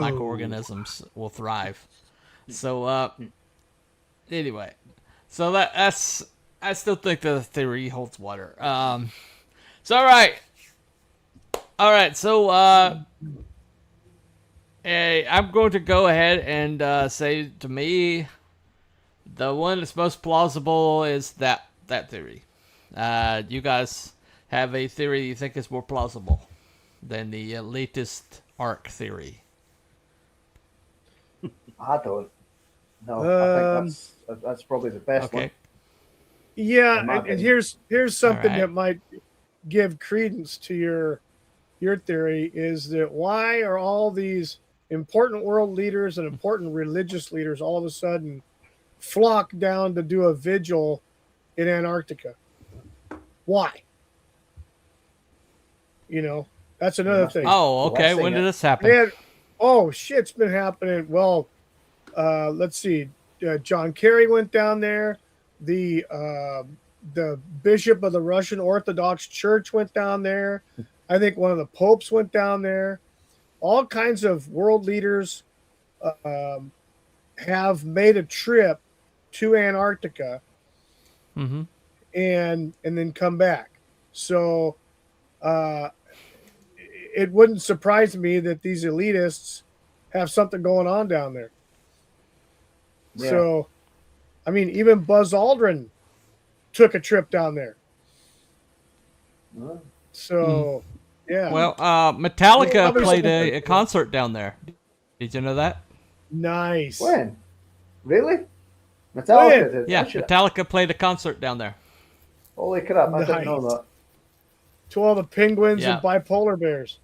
microorganisms will thrive. So anyway, so that's I still think the theory holds water. So all right. So I'm going to go ahead and say, to me, the one that's most plausible is that theory. You guys have a theory you think is more plausible than the latest arc theory? I don't. No, I think that's probably the best one. Yeah, In my and opinion. here's something All right. that might give credence to your theory, is that why are all these important world leaders and important religious leaders all of a sudden flock down to do a vigil in Antarctica? Why? You know, that's another thing. Oh, okay. When did this happen? And, oh shit, it's been happening. Well, let's see. John Kerry went down there. The bishop of the Russian Orthodox Church went down there. I think one of the popes went down there. All kinds of world leaders have made a trip to Antarctica Mm-hmm. and then come back. So it wouldn't surprise me that these elitists have something going on down there. Yeah. So, I mean, even Buzz Aldrin took a trip down there. So, yeah. Well, Metallica Obviously- played a concert down there. Did you know that? Nice. When? Really? Metallica When? did. Yeah, I should- Metallica played a concert down there. Holy crap! I didn't know Nice. that. To all the penguins Yeah. and bipolar bears.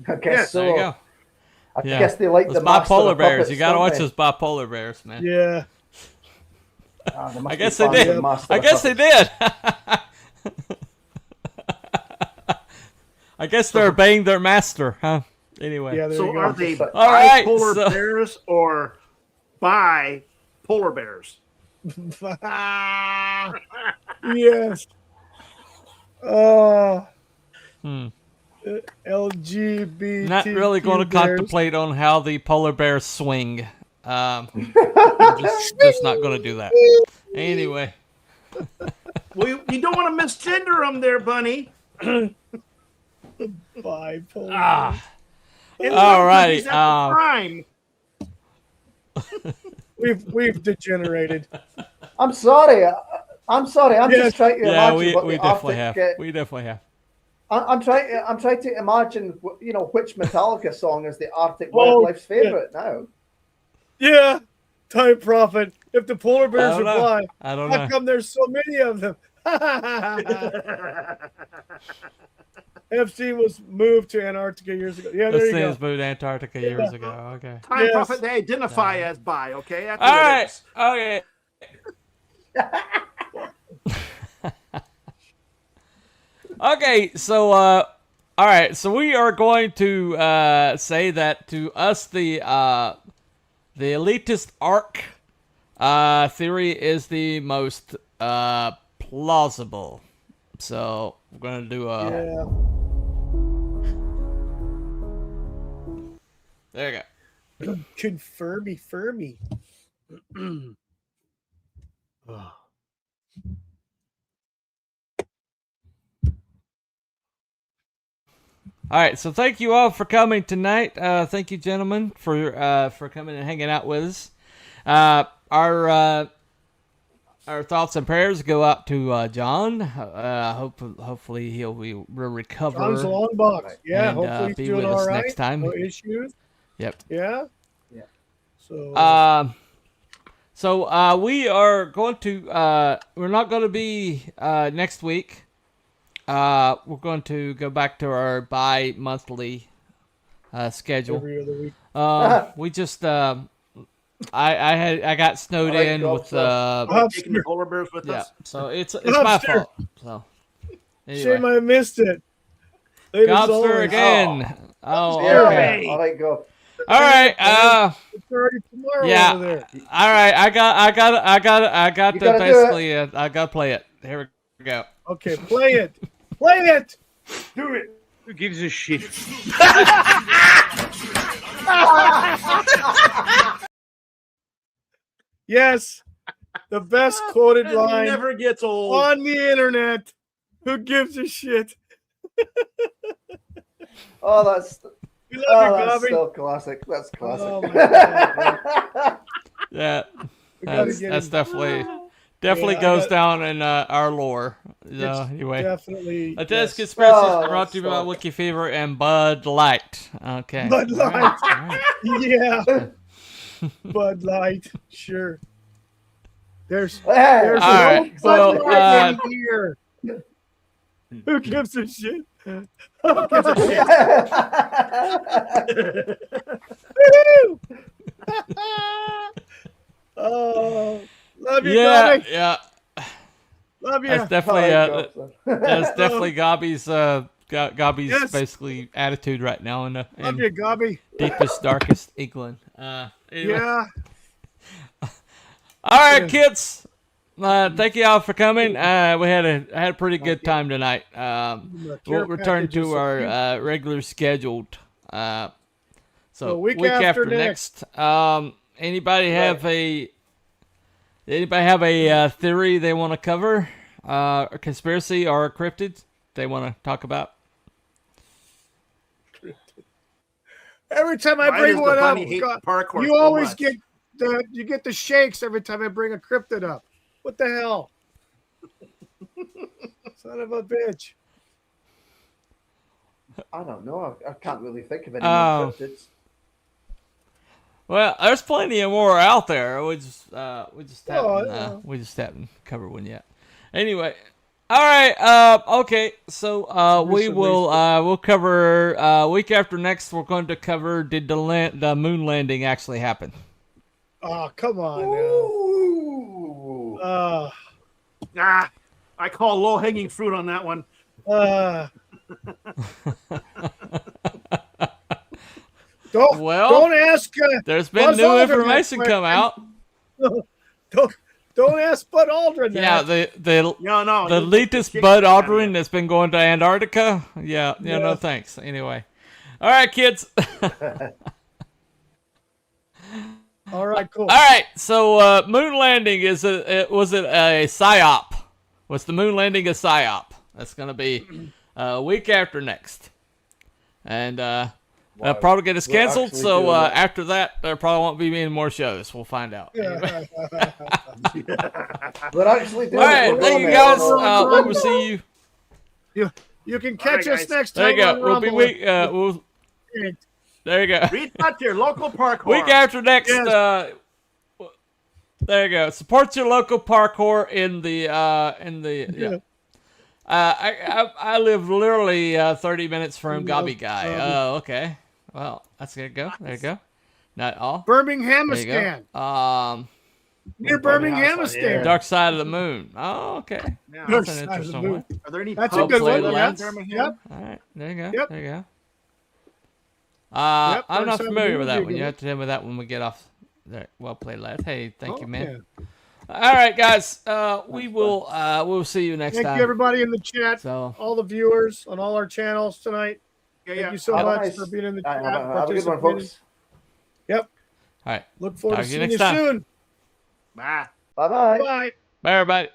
I guess so. There you go. I Yeah. guess they like Those the Master bipolar of bears. Puppets, You gotta don't watch they? those bipolar bears, man. Yeah. Ah, they must I be guess they fans of did. Master I of guess they Puppets. did. I guess they're obeying their master, huh? Anyway. Yeah, there So you go. are they All right, bipolar so- bears or bi-polar bears? Yes. Oh. Hmm. LGBT. Not really going to bears. contemplate on how the polar bears swing. Just not going to do that. Anyway. Well, you don't want to misgender them there, Bunny. Bipolar. In All some right, countries, that's a crime. We've degenerated. I'm sorry. I'm sorry. I'm Yes. just trying to Yeah, imagine what we the definitely Arctic. have. We definitely have. I'm trying to imagine, which Metallica song is the Arctic Oh, wildlife's favorite now. Yeah. Time Prophet. If the polar bears I don't know. reply, I don't how know. come there's so many of them? Epstein was moved to Antarctica years ago. Yeah, there This you thing go. was moved to Antarctica years ago. Okay. Time Yes. prophet, they identify as bi, okay? That's All what it right. is. Okay. Okay. So, all right. So we are going to say that to us the elitist arc theory is the most plausible. So we're gonna do a. Yeah. There you go. Confirmy Fermi. All right, so thank you all for coming tonight. Thank you, gentlemen, for coming and hanging out with us. Our thoughts and prayers go out to John. Hopefully he'll recover. John's a long box. Yeah, And, hopefully he's be doing with us all right. next time. No issues. Yep. Yeah. Yeah. So So we are going to. We're not going to be next week. We're going to go back to our bi-monthly schedule. every other week. We just I got snowed All right, in go, with We're taking the polar bears with yeah. us. So it's my Gobster. fault. So Shame anyway, I missed it. Ladies Gobster always. again. Oh, Yeah, okay. all right, go. All right. It's already tomorrow Yeah. over there. All right. I got You to gotta do basically. I got to play it. Here we go. Okay, play it. Play it. Do it. Who gives a shit? Yes, the best quoted It line never gets old. on the internet. Who gives a shit? Oh, that's We love you, that's Bobby. still classic. That's classic. Oh, my God. Yeah, We gotta that's, get that's him. definitely Yeah, I goes got- down in our lore. It's Anyway, definitely today's yes. conspiracies Oh, brought to you by stop. Wiki Fever and Bud Light. Okay, Bud All right, Light. all right. Yeah, Bud Light. Sure. There's Yeah, There's All right, exactly. well, Bud Light here. Who gives a shit? Who gives a shit? Woo! Oh, love you, Yeah, Gobby. yeah. Love you. That's definitely that's Oh, definitely Gobby's Gobby's Yes. basically attitude right now in the Love you, Gobby. deepest darkest England. Anyway. Yeah. All right, kids. Thank you all for coming. We had a pretty good time tonight. We'll return to our regular scheduled. So So week, week after, after next. Anybody have a theory they want to cover? A conspiracy or a cryptid they want to talk about? Every time I Why bring does one the up, bunny hate God, parkour you so always much? get the shakes every time I bring a cryptid up. What the hell? Son of a bitch. I don't know. I can't really think of any Oh. more cryptids. Well, there's plenty of more out there. We just Oh, haven't yeah. we just haven't covered one yet. Anyway, all right. Okay. So we will we'll cover week after next. We're going to cover did the moon landing actually happen? Oh, come on now. Ooh. I call low hanging fruit on that one. Don't ask. There's been Buzz new Aldrin that information come out. Don't ask Bud Aldrin. Yeah, that. the elitist Bud Aldrin that's been going to Antarctica. Yeah, no thanks. Anyway, all right, kids. All right, cool. All right, so moon landing was it a psyop? Was the moon landing a psyop? That's gonna be week after next, and that'll probably get us canceled. So after that, there probably won't be any more shows. We'll find out. Anyway. We're actually doing All right, it. thank you guys. We'll see you. You can catch us next There time. you go. on We'll be Rumble. week. There you go. Reach out to your local parkour. Week after next. Yes. There you go. Support your local parkour in the yeah. I live literally 30 minutes from Gobby Guy. Oh, okay. Well, that's gonna go. There you go. Not all. Birmingham There you stand. go. Near Birmingham stand. Dark Side of the Moon. Oh, okay. Yeah. Dark That's an Side of the interesting Moon. one. Are there any That's a pubs good one. in Yep. Birmingham? Yep. All right. There you go. Yep. There you go. Yep, I'm Dark not Side of the familiar Moon with would that be a one. good You one. have to tell me that when we get off. There. Well played, lad. Hey, thank you, man. Yeah. All right, guys. We'll see you next Thank time. you, everybody in the chat, So, all the viewers on all our channels tonight. Thank you so Have a much nice- for being in the Have chat. a good one, participating. folks. Yep. all right. Look forward Talk to to you seeing next you time. soon. Bye. Bye bye. Bye. Bye, everybody.